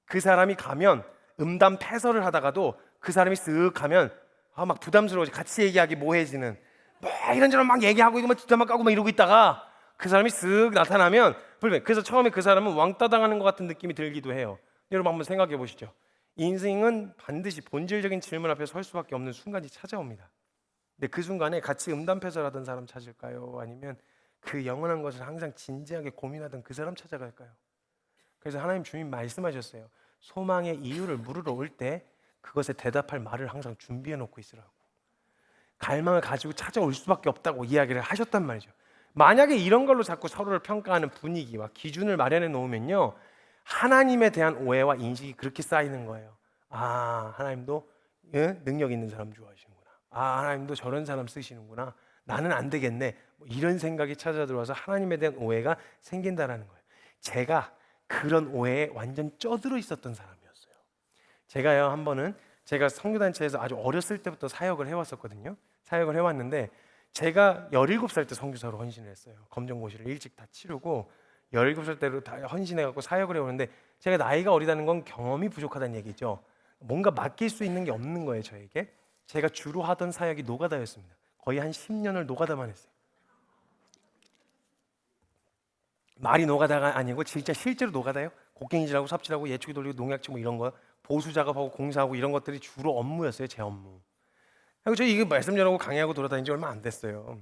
S1: 그 사람이 가면 음담 패설을 하다가도 그 사람이 쓱 가면 막 부담스러워지, 같이 얘기하기 뭐해지는, 뭐 이런저런 막 얘기하고 이거 막 뒷담화 까고 막 이러고 있다가 그 사람이 쓱 나타나면 불편. 그래서 처음에 그 사람은 왕따 당하는 것 같은 느낌이 들기도 해요. 여러분 한번 생각해 보시죠. 인생은 반드시 본질적인 질문 앞에 설 수밖에 없는 순간이 찾아옵니다. 근데 그 순간에 같이 음담패설하던 사람 찾을까요? 아니면 그 영원한 것을 항상 진지하게 고민하던 그 사람 찾아갈까요? 그래서 하나님 주님 말씀하셨어요. 소망의 이유를 물으러 올 때 그것에 대답할 말을 항상 준비해 놓고 있으라고. 갈망을 가지고 찾아올 수밖에 없다고 이야기를 하셨단 말이죠. 만약에 이런 걸로 자꾸 서로를 평가하는 분위기와 기준을 마련해 놓으면요, 하나님에 대한 오해와 인식이 그렇게 쌓이는 거예요. 아, 하나님도 능력 있는 사람 좋아하시는구나. 아, 하나님도 저런 사람 쓰시는구나. 나는 안 되겠네. 뭐 이런 생각이 찾아 들어와서 하나님에 대한 오해가 생긴다라는 거예요. 제가 그런 오해에 완전 쪄들어 있었던 사람이었어요. 제가요, 한 번은 제가 선교단체에서 아주 어렸을 때부터 사역을 해왔었거든요. 사역을 해왔는데 제가 17살 때 선교사로 헌신을 했어요. 검정고시를 일찍 다 치르고 17살 때로 다 헌신해갖고 사역을 해오는데, 제가 나이가 어리다는 건 경험이 부족하다는 얘기죠. 뭔가 맡길 수 있는 게 없는 거예요, 저에게. 제가 주로 하던 사역이 노가다였습니다. 거의 한 10년을 노가다만 했어요. 말이 노가다가 아니고 진짜 실제로 노가다요. 곡괭이질하고 삽질하고 예초기 돌리고 농약치 뭐 이런 거, 보수 작업하고 공사하고 이런 것들이 주로 업무였어요, 제 업무. 그리고 저 이거 말씀 전하고 강의하고 돌아다닌 지 얼마 안 됐어요.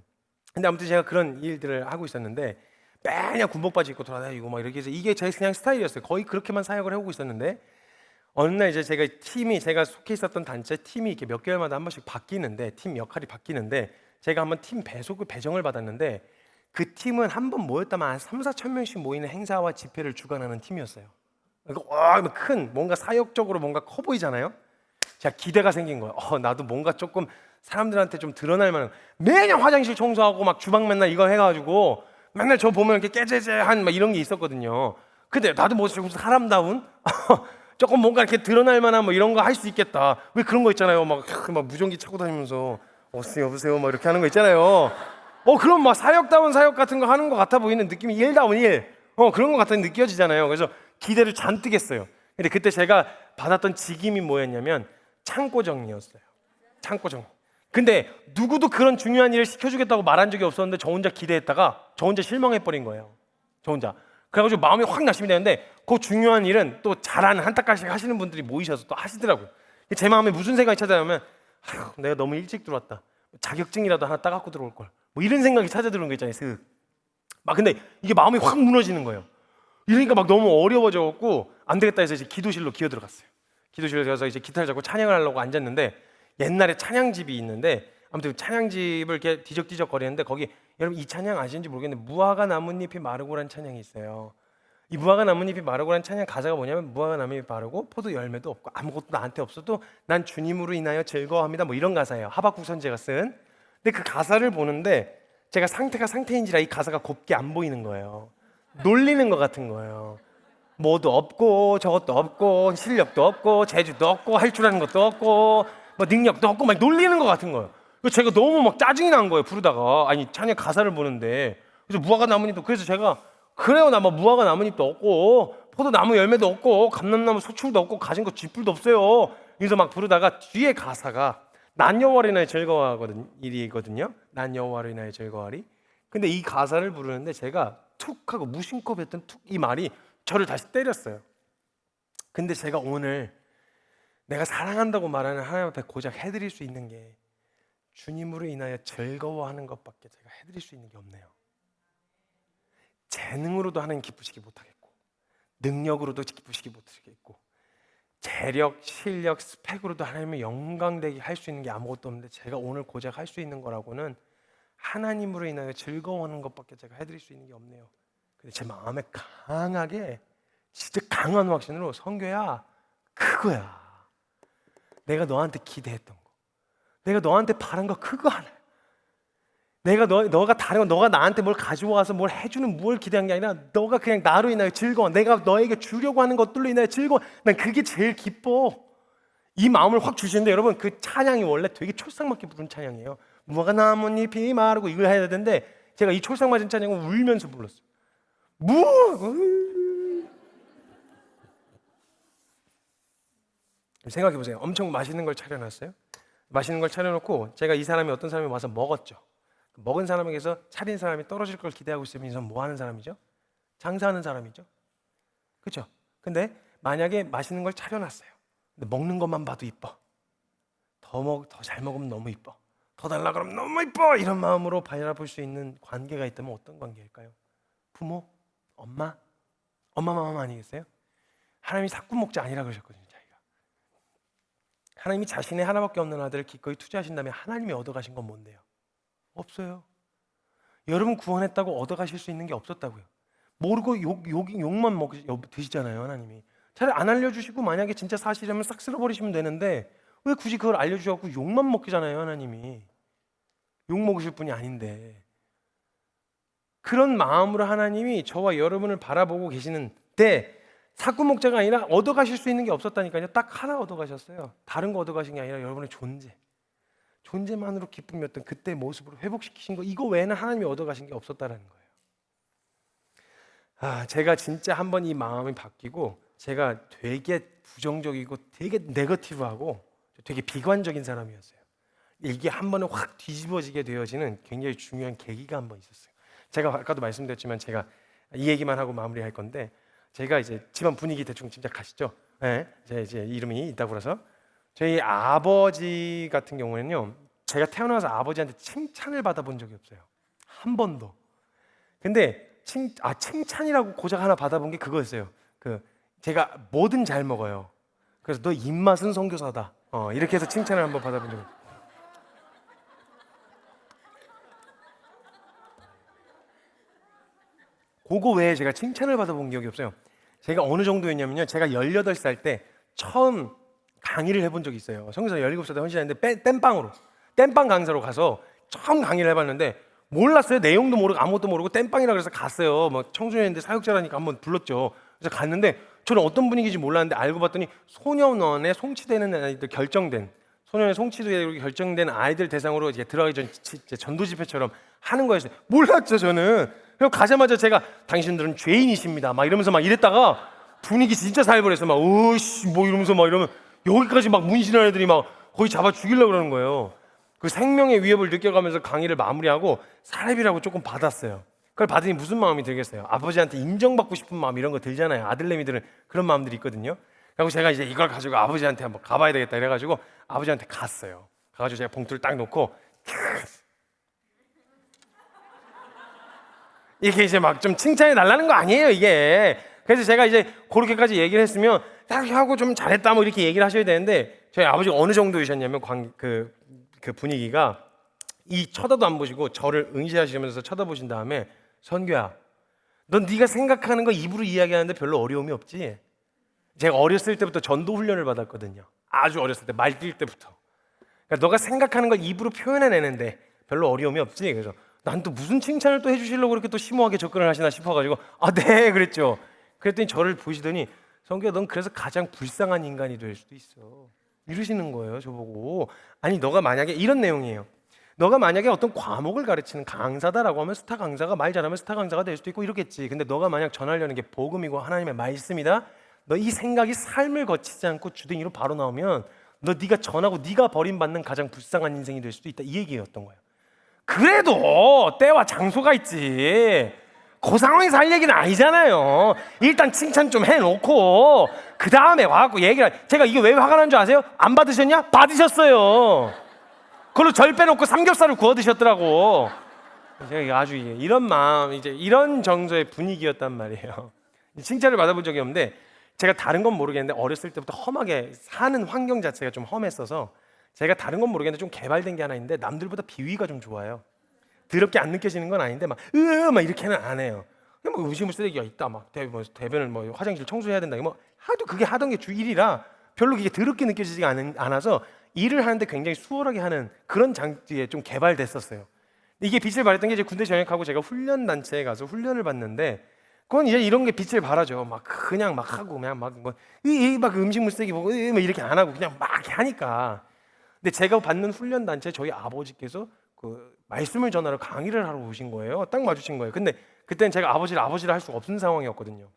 S1: 근데 아무튼 제가 그런 일들을 하고 있었는데 매년 군복 바지 입고 돌아다니고 막 이렇게 해서 이게 제 그냥 스타일이었어요. 거의 그렇게만 사역을 해오고 있었는데 어느 날 이제 제가 속해 있었던 단체 팀이 이렇게 몇 개월마다 한 번씩 바뀌는데, 팀 역할이 바뀌는데 제가 한번 팀 배정을 받았는데 그 팀은 한 번 모였다면 한 3, 4천 명씩 모이는 행사와 집회를 주관하는 팀이었어요. 그러니까 큰 뭔가 사역적으로 뭔가 커 보이잖아요. 제가 기대가 생긴 거예요. 나도 뭔가 조금 사람들한테 좀 드러날 만한, 매년 화장실 청소하고 막 주방 맨날 이거 해가지고 맨날 저 보면 이렇게 깨재재한 막 이런 게 있었거든요. 근데 나도 뭐 조금 사람다운 조금 뭔가 이렇게 드러날 만한 뭐 이런 거 할 수 있겠다. 왜 그런 거 있잖아요. 막 무전기 차고 다니면서 여보세요 막 이렇게 하는 거 있잖아요. 그럼 막 사역다운 사역 같은 거 하는 거 같아 보이는 느낌이 일다운 일. 그런 거 같은 느껴지잖아요. 그래서 기대를 잔뜩 했어요. 근데 그때 제가 받았던 직임이 뭐였냐면 창고 정리였어요. 창고 정리. 근데 누구도 그런 중요한 일을 시켜주겠다고 말한 적이 없었는데 저 혼자 기대했다가 저 혼자 실망해버린 거예요. 저 혼자. 그래가지고 마음이 확 낙심이 되는데 그 중요한 일은 또 잘하는 한타까지 하시는 분들이 모이셔서 또 하시더라고요. 제 마음에 무슨 생각이 찾아오면 내가 너무 일찍 들어왔다. 자격증이라도 하나 따갖고 들어올 걸. 뭐 이런 생각이 찾아 들어오는 거 있잖아요. 슥. 막 근데 이게 마음이 확 무너지는 거예요. 이러니까 막 너무 어려워져갖고 안 되겠다 해서 이제 기도실로 기어 들어갔어요. 기도실에 가서 이제 기타를 잡고 찬양을 하려고 앉았는데 옛날에 찬양집이 있는데 아무튼 찬양집을 이렇게 뒤적뒤적 거리는데 거기, 여러분 이 찬양 아시는지 모르겠는데 무화과 나뭇잎이 마르고란 찬양이 있어요. 이 무화과 나뭇잎이 마르고란 찬양 가사가 뭐냐면 무화과 나뭇잎이 마르고 포도 열매도 없고 아무것도 나한테 없어도 난 주님으로 인하여 즐거워합니다. 뭐 이런 가사예요. 하박국 선지자가 쓴. 근데 그 가사를 보는데 제가 상태가 상태인지라 이 가사가 곱게 안 보이는 거예요. 놀리는 것 같은 거예요. 뭐도 없고 저것도 없고 실력도 없고 재주도 없고 할 줄 아는 것도 없고 뭐 능력도 없고 막 놀리는 것 같은 거예요. 그래서 제가 너무 막 짜증이 난 거예요. 부르다가 아니 찬양 가사를 보는데. 그래서 무화과 나뭇잎도, 그래서 제가 그래요, 나 뭐 무화과 나뭇잎도 없고 포도나무 열매도 없고 감람나무 소출도 없고 가진 거 쥐뿔도 없어요. 그래서 막 부르다가 뒤에 가사가 난 여호와로 인하여 즐거워하거든요. 난 여호와로 인하여 즐거워하리. 근데 이 가사를 부르는데 제가 툭 하고 무심코 뱉던 툭 이 말이 저를 다시 때렸어요. 근데 제가 오늘 내가 사랑한다고 말하는 하나님 앞에 고작 해드릴 수 있는 게 주님으로 인하여 즐거워하는 것밖에 제가 해드릴 수 있는 게 없네요. 재능으로도 하나님 기쁘시기 못하겠고 능력으로도 기쁘시기 못하겠고 재력, 실력, 스펙으로도 하나님의 영광되게 할 수 있는 게 아무것도 없는데 제가 오늘 고작 할 수 있는 거라고는 하나님으로 인하여 즐거워하는 것밖에 제가 해드릴 수 있는 게 없네요. 근데 제 마음에 강하게 진짜 강한 확신으로, 성교야 그거야. 내가 너한테 기대했던 거, 내가 너한테 바란 거 그거 하나. 내가 너가 다른 거, 너가 나한테 뭘 가지고 와서 뭘 해주는 뭘 기대한 게 아니라 너가 그냥 나로 인하여 즐거워. 내가 너에게 주려고 하는 것들로 인하여 즐거워. 난 그게 제일 기뻐. 이 마음을 확 주시는데 여러분, 그 찬양이 원래 되게 촐싹맞게 부른 찬양이에요. 무화과 나뭇잎이 마르고 이걸 해야 되는데 제가 이 촐싹맞은 찬양을 울면서 불렀어요. 생각해보세요. 엄청 맛있는 걸 차려놨어요. 맛있는 걸 차려놓고 제가 이 사람이 어떤 사람이 와서 먹었죠. 먹은 사람에게서 차린 사람이 떨어질 걸 기대하고 있으면 이 사람 뭐 하는 사람이죠? 장사하는 사람이죠. 그렇죠? 근데 만약에 맛있는 걸 차려놨어요. 근데 먹는 것만 봐도 이뻐. 더 잘 먹으면 너무 이뻐. 더 달라 그러면 너무 이뻐. 이런 마음으로 바라볼 수 있는 관계가 있다면 어떤 관계일까요? 부모? 엄마? 엄마 마음 아니겠어요? 하나님이 삭군목자 아니라 그러셨거든요. 자기가 하나님이 자신의 하나밖에 없는 아들을 기꺼이 투자하신다면 하나님이 얻어가신 건 뭔데요? 없어요. 여러분 구원했다고 얻어가실 수 있는 게 없었다고요. 모르고 욕만 드시잖아요. 하나님이 차라리 안 알려주시고 만약에 진짜 사실이라면 싹 쓸어버리시면 되는데 왜 굳이 그걸 알려주셔서 욕만 먹기잖아요. 하나님이 욕 먹으실 분이 아닌데. 그런 마음으로 하나님이 저와 여러분을 바라보고 계시는데 삭군목자가 아니라 얻어가실 수 있는 게 없었다니까요. 딱 하나 얻어가셨어요. 다른 거 얻어가신 게 아니라 여러분의 존재만으로 기쁨이었던 그때의 모습으로 회복시키신 거, 이거 외에는 하나님이 얻어가신 게 없었다라는 거예요. 제가 진짜 한번 이 마음이 바뀌고 제가 되게 부정적이고 되게 네거티브하고 되게 비관적인 사람이었어요. 이게 한 번에 확 뒤집어지게 되어지는 굉장히 중요한 계기가 한 번 있었어요. 제가 아까도 말씀드렸지만 제가 이 얘기만 하고 마무리할 건데, 제가 이제 집안 분위기 대충 짐작하시죠? 네, 제 이제 이름이 있다고 해서 저희 아버지 같은 경우에는요, 제가 태어나서 아버지한테 칭찬을 받아본 적이 없어요. 한 번도. 근데 칭찬이라고 고작 하나 받아본 게 그거였어요. 제가 뭐든 잘 먹어요. 그래서 너 입맛은 선교사다. 이렇게 해서 칭찬을 한번 받아본 적이 있어요. 그거 외에 제가 칭찬을 받아본 기억이 없어요. 제가 어느 정도였냐면요, 제가 18살 때 처음 강의를 해본 적이 있어요. 성교사 17살 때 헌신했는데 땜빵 강사로 가서 처음 강의를 해봤는데 몰랐어요. 내용도 모르고 아무것도 모르고 땜빵이라 그래서 갔어요. 뭐 청소년인데 사역자라니까 한번 불렀죠. 그래서 갔는데 저는 어떤 분위기인지 몰랐는데 알고 봤더니 소년원에 송치되는 아이들 소년의 송치되고 결정된 아이들 대상으로 이제 들어가기 전 전도 집회처럼 하는 거였어요. 몰랐죠 저는. 그리고 가자마자 제가 당신들은 죄인이십니다 막 이러면서 막 이랬다가 분위기 진짜 살벌해서 막 으씨 뭐 이러면서 막 이러면 여기까지 막 문신한 애들이 막 거의 잡아 죽이려고 그러는 거예요. 그 생명의 위협을 느껴가면서 강의를 마무리하고 사례비라고 조금 받았어요. 그걸 받으니 무슨 마음이 들겠어요? 아버지한테 인정받고 싶은 마음 이런 거 들잖아요. 아들내미들은 그런 마음들이 있거든요. 그리고 제가 이제 이걸 가지고 아버지한테 한번 가봐야 되겠다 이래가지고 아버지한테 갔어요. 가가지고 제가 봉투를 딱 놓고 이게 이제 막 좀 칭찬해 달라는 거 아니에요 이게. 그래서 제가 이제 그렇게까지 얘기를 했으면 딱 하고 좀 잘했다 뭐 이렇게 얘기를 하셔야 되는데 저희 아버지가 어느 정도이셨냐면 그 분위기가 쳐다도 안 보시고 저를 응시하시면서 쳐다보신 다음에 선교야, 넌 네가 생각하는 거 입으로 이야기하는데 별로 어려움이 없지? 제가 어렸을 때부터 전도 훈련을 받았거든요. 아주 어렸을 때 말뛸 때부터. 그러니까 너가 생각하는 걸 입으로 표현해내는데 별로 어려움이 없지? 그래서 난 또 무슨 칭찬을 또 해주시려고 그렇게 또 심오하게 접근을 하시나 싶어가지고 네 그랬죠. 그랬더니 저를 보시더니 성규야 넌 그래서 가장 불쌍한 인간이 될 수도 있어 이러시는 거예요. 저보고 아니 너가 만약에 이런 내용이에요. 너가 만약에 어떤 과목을 가르치는 강사다라고 하면 스타 강사가 말 잘하면 스타 강사가 될 수도 있고 이렇겠지. 근데 너가 만약 전하려는 게 복음이고 하나님의 말씀이다. 너 이 생각이 삶을 거치지 않고 주댕이로 바로 나오면 네가 전하고 네가 버림받는 가장 불쌍한 인생이 될 수도 있다. 이 얘기였던 거예요. 그래도 때와 장소가 있지. 그 상황에서 할 얘기는 아니잖아요. 일단 칭찬 좀 해놓고 그 다음에 와갖고 얘기를. 제가 이게 왜 화가 난 줄 아세요? 안 받으셨냐? 받으셨어요. 그걸로 절 빼놓고 삼겹살을 구워 드셨더라고. 제가 아주 이런 마음, 이제 이런 정도의 분위기였단 말이에요. 칭찬을 받아본 적이 없는데 제가 다른 건 모르겠는데 어렸을 때부터 험하게 사는 환경 자체가 좀 험했어서 제가 다른 건 모르겠는데 좀 개발된 게 하나 있는데 남들보다 비위가 좀 좋아요. 더럽게 안 느껴지는 건 아닌데 막 이렇게는 안 해요. 뭐 음식물 쓰레기가 있다, 막 대변을 뭐 화장실 청소해야 된다, 뭐 하도 그게 하던 게 주 1이라 별로 그게 더럽게 느껴지지가 않아서 일을 하는데 굉장히 수월하게 하는 그런 장치에 좀 개발됐었어요. 이게 빛을 발했던 게 이제 군대 전역하고 제가 훈련 단체에 가서 훈련을 받는데 그건 이제 이런 게 빛을 발하죠. 막 그냥 막 하고 그냥 막 음식물 쓰레기 보고 막 이렇게 안 하고 그냥 막 이렇게 하니까. 근데 제가 받는 훈련 단체 저희 아버지께서 그 말씀을 전하러 강의를 하러 오신 거예요. 딱 마주친 거예요. 근데 그때는 제가 아버지를 할 수가 없는 상황이었거든요.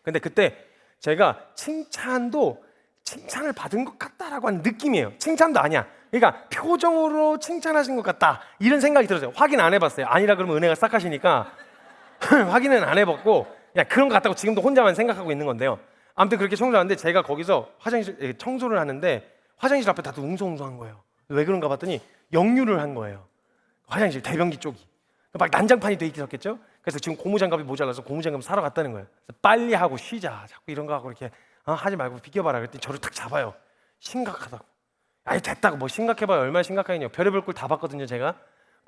S1: 근데 그때 제가 칭찬을 받은 것 같다라고 하는 느낌이에요. 칭찬도 아니야. 그러니까 표정으로 칭찬하신 것 같다 이런 생각이 들었어요. 확인 안 해봤어요. 아니라 그러면 은혜가 싹 가시니까 확인은 안 해봤고 그냥 그런 것 같다고 지금도 혼자만 생각하고 있는 건데요. 아무튼 그렇게 청소하는데 제가 거기서 화장실 청소를 하는데 화장실 앞에 다들 웅성웅성한 거예요. 왜 그런가 봤더니 역류를 한 거예요. 화장실 대변기 쪽이 막 난장판이 돼 있었겠죠. 그래서 지금 고무장갑이 모자라서 고무장갑 사러 갔다는 거예요. 그래서 빨리 하고 쉬자. 자꾸 이런 거 하고 이렇게 하지 말고 비켜봐라. 그랬더니 저를 탁 잡아요. 심각하다고. 아니 됐다고. 뭐 심각해봐요. 얼마나 심각하겠냐. 별의별 꼴 다 봤거든요. 제가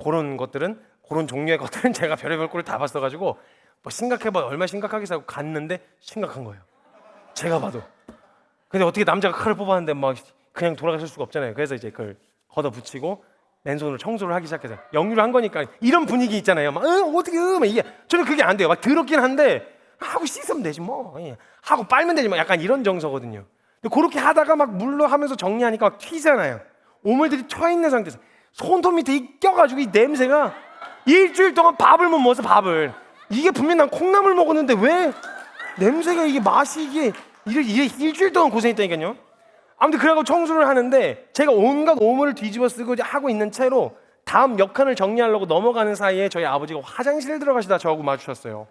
S1: 그런 것들은, 그런 종류의 것들은 제가 별의별 꼴 다 봤어가지고 뭐 심각해봐요. 얼마나 심각하겠어 하고 갔는데 심각한 거예요. 제가 봐도. 근데 어떻게 남자가 칼을 뽑았는데 막 그냥 돌아가실 수가 없잖아요. 그래서 이제 그걸 걷어붙이고 맨손으로 청소를 하기 시작해서 역류를 한 거니까 이런 분위기 있잖아요. 막 어떻게 막 이게 저는 그게 안 돼요. 막 더럽긴 한데 하고 씻으면 되지 뭐, 하고 빨면 되지 뭐, 약간 이런 정서거든요. 근데 그렇게 하다가 막 물로 하면서 정리하니까 막 튀잖아요. 오물들이 쳐 있는 상태에서 손톱 밑에 껴가지고 이 냄새가 일주일 동안 밥을 못 먹어서 밥을, 이게 분명 난 콩나물 먹었는데 왜 냄새가 이게 맛이 이게 일주일 동안 고생했다니까요. 아무튼 그래갖고 청소를 하는데 제가 온갖 오물을 뒤집어 쓰고 하고 있는 채로 다음 역할을 정리하려고 넘어가는 사이에 저희 아버지가 화장실에 들어가시다 저하고 마주쳤어요.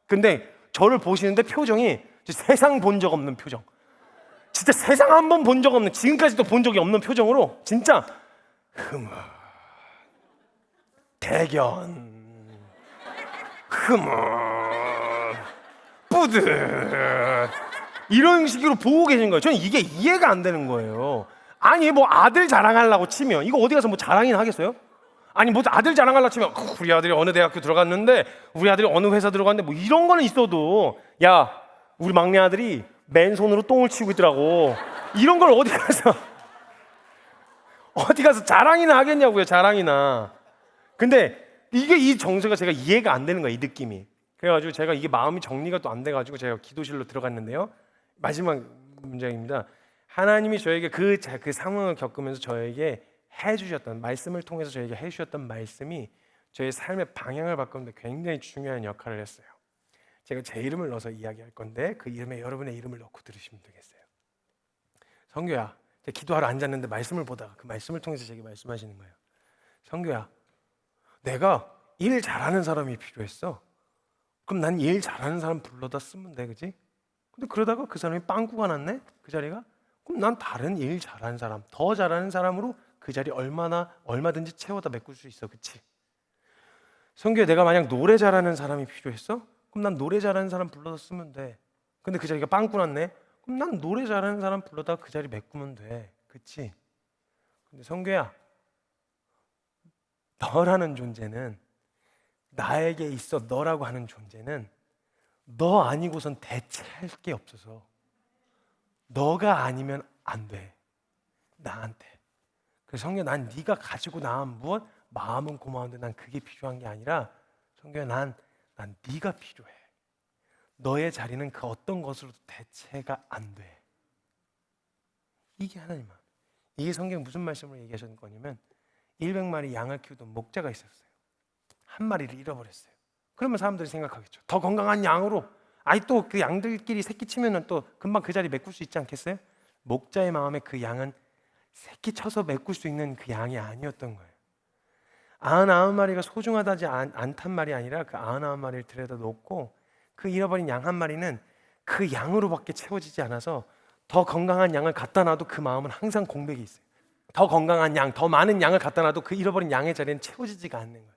S1: 근데 저를 보시는데 표정이 세상 본 적 없는 표정, 진짜 세상 한 번 본 적 없는, 지금까지도 본 적이 없는 표정으로 진짜 대견 뿌듯 이런 식으로 보고 계신 거예요. 저는 이게 이해가 안 되는 거예요. 아니 뭐 아들 자랑하려고 치면 이거 어디 가서 뭐 자랑이나 하겠어요? 아니 뭐 아들 자랑하려고 치면 우리 아들이 어느 대학교 들어갔는데, 우리 아들이 어느 회사 들어갔는데, 뭐 이런 거는 있어도 야 우리 막내 아들이 맨손으로 똥을 치고 있더라고, 이런 걸 어디 가서 자랑이나 하겠냐고요. 자랑이나. 근데 이게 이 정서가 제가 이해가 안 되는 거예요. 이 느낌이. 그래가지고 제가 이게 마음이 정리가 또 안 돼가지고 제가 기도실로 들어갔는데요. 마지막 문장입니다. 하나님이 저에게 그 상황을 겪으면서 저에게 해주셨던 말씀을 통해서 저에게 해주셨던 말씀이 저의 삶의 방향을 바꾸는데 굉장히 중요한 역할을 했어요. 제가 제 이름을 넣어서 이야기할 건데 그 이름에 여러분의 이름을 넣고 들으시면 되겠어요. 성규야, 제가 기도하러 앉았는데 말씀을 보다가 그 말씀을 통해서 제게 말씀하시는 거예요. 성규야, 내가 일 잘하는 사람이 필요했어. 그럼 난 일 잘하는 사람 불러다 쓰면 돼, 그지? 근데 그러다가 그 사람이 빵꾸가 났네, 그 자리가. 그럼 난 다른 일 잘하는 사람, 더 잘하는 사람으로 그 자리 얼마든지 채워다 메꿀 수 있어, 그치? 성규야, 내가 만약 노래 잘하는 사람이 필요했어? 그럼 난 노래 잘하는 사람 불러다 쓰면 돼. 근데 그 자리가 빵꾸 났네? 그럼 난 노래 잘하는 사람 불러다 그 자리 메꾸면 돼, 그치? 근데 성규야, 너라는 존재는, 나에게 있어 너라고 하는 존재는 너 아니고선 대체할 게 없어서 너가 아니면 안 돼, 나한테. 그래서 성규야, 난 네가 가지고 나온 무엇? 마음은 고마운데 난 그게 필요한 게 아니라 성규야, 난 네가 필요해. 너의 자리는 그 어떤 것으로도 대체가 안 돼. 이게 하나님 마음. 이게 성경 무슨 말씀으로 얘기하셨는 거냐면 100마리 양을 키우던 목자가 있었어요. 한 마리를 잃어버렸어요. 그러면 사람들이 생각하겠죠. 더 건강한 양으로, 아이 또 그 양들끼리 새끼 치면은 또 금방 그 자리 메꿀 수 있지 않겠어요? 목자의 마음에 그 양은 새끼 쳐서 메꿀 수 있는 그 양이 아니었던 거예요. 99마리가 소중하다지 않단 말이 아니라 그 99마리를 들여다 놓고 그 잃어버린 양 한 마리는 그 양으로밖에 채워지지 않아서 더 건강한 양을 갖다 놔도 그 마음은 항상 공백이 있어요. 더 건강한 양, 더 많은 양을 갖다 놔도 그 잃어버린 양의 자리는 채워지지가 않는 거예요.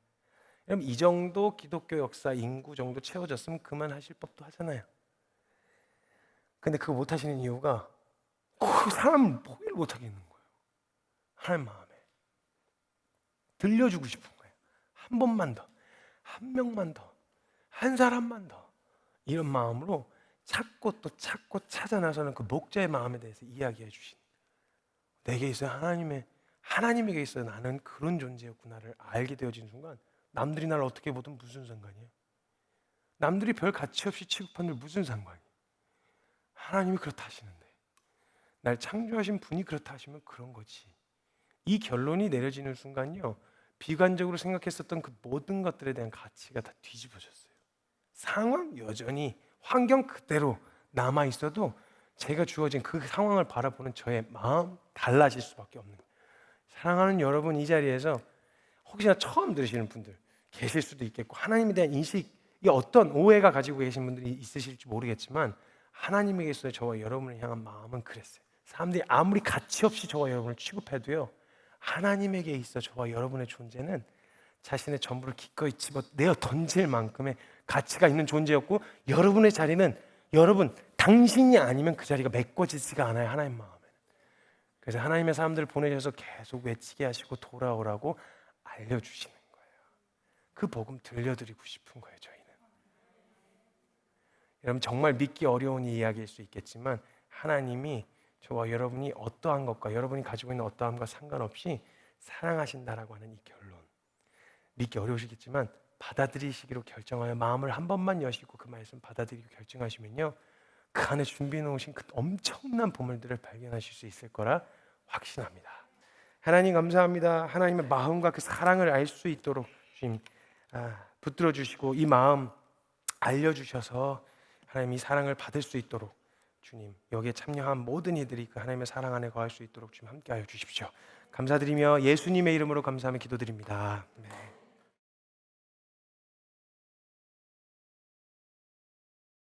S1: 그럼 이 정도 기독교 역사 인구 정도 채워졌으면 그만하실 법도 하잖아요. 근데 그거 못 하시는 이유가 그 사람 포기를 못 하겠는 거예요. 하나님 마음에 들려주고 싶은 거예요. 한 번만 더, 한 명만 더, 한 사람만 더, 이런 마음으로 찾고 또 찾고 찾아 나서는 그 목자의 마음에 대해서 이야기해 주신, 내게 있어요 하나님에게 있어요 나는 그런 존재였구나를 알게 되어진 순간 남들이 날 어떻게 보든 무슨 상관이에요? 남들이 별 가치 없이 취급하는 무슨 상관이에요? 하나님이 그렇다 하시는데, 날 창조하신 분이 그렇다 하시면 그런 거지. 이 결론이 내려지는 순간요, 비관적으로 생각했었던 그 모든 것들에 대한 가치가 다 뒤집어졌어요. 상황 여전히 환경 그대로 남아 있어도 제가 주어진 그 상황을 바라보는 저의 마음 달라질 수밖에 없는 거예요. 사랑하는 여러분, 이 자리에서 혹시나 처음 들으시는 분들 계실 수도 있겠고 하나님에 대한 인식이 어떤 오해가 가지고 계신 분들이 있으실지 모르겠지만 하나님에게 있어서 저와 여러분을 향한 마음은 그랬어요. 사람들이 아무리 가치 없이 저와 여러분을 취급해도요, 하나님에게 있어 저와 여러분의 존재는 자신의 전부를 기꺼이 집어내어 던질 만큼의 가치가 있는 존재였고, 여러분의 자리는 여러분 당신이 아니면 그 자리가 메꿔지지가 않아요, 하나님 마음에. 그래서 하나님의 사람들을 보내셔서 계속 외치게 하시고 돌아오라고 알려주시는 거예요. 그 복음 들려드리고 싶은 거예요, 저희는. 여러분, 정말 믿기 어려운 이야기일 수 있겠지만 하나님이 저와 여러분이 어떠한 것과 여러분이 가지고 있는 어떠함과 상관없이 사랑하신다라고 하는 이 결론, 믿기 어려우시겠지만 받아들이시기로 결정하여 마음을 한 번만 여시고 그 말씀 받아들이고 결정하시면요, 그 안에 준비해 놓으신 그 엄청난 보물들을 발견하실 수 있을 거라 확신합니다. 하나님 감사합니다. 하나님의 마음과 그 사랑을 알 수 있도록 주님 붙들어 주시고 이 마음 알려주셔서 하나님 이 사랑을 받을 수 있도록 주님, 여기에 참여한 모든 이들이 그 하나님의 사랑 안에 거할 수 있도록 주님 함께하여 주십시오. 감사드리며 예수님의 이름으로 감사하며 기도드립니다. 네.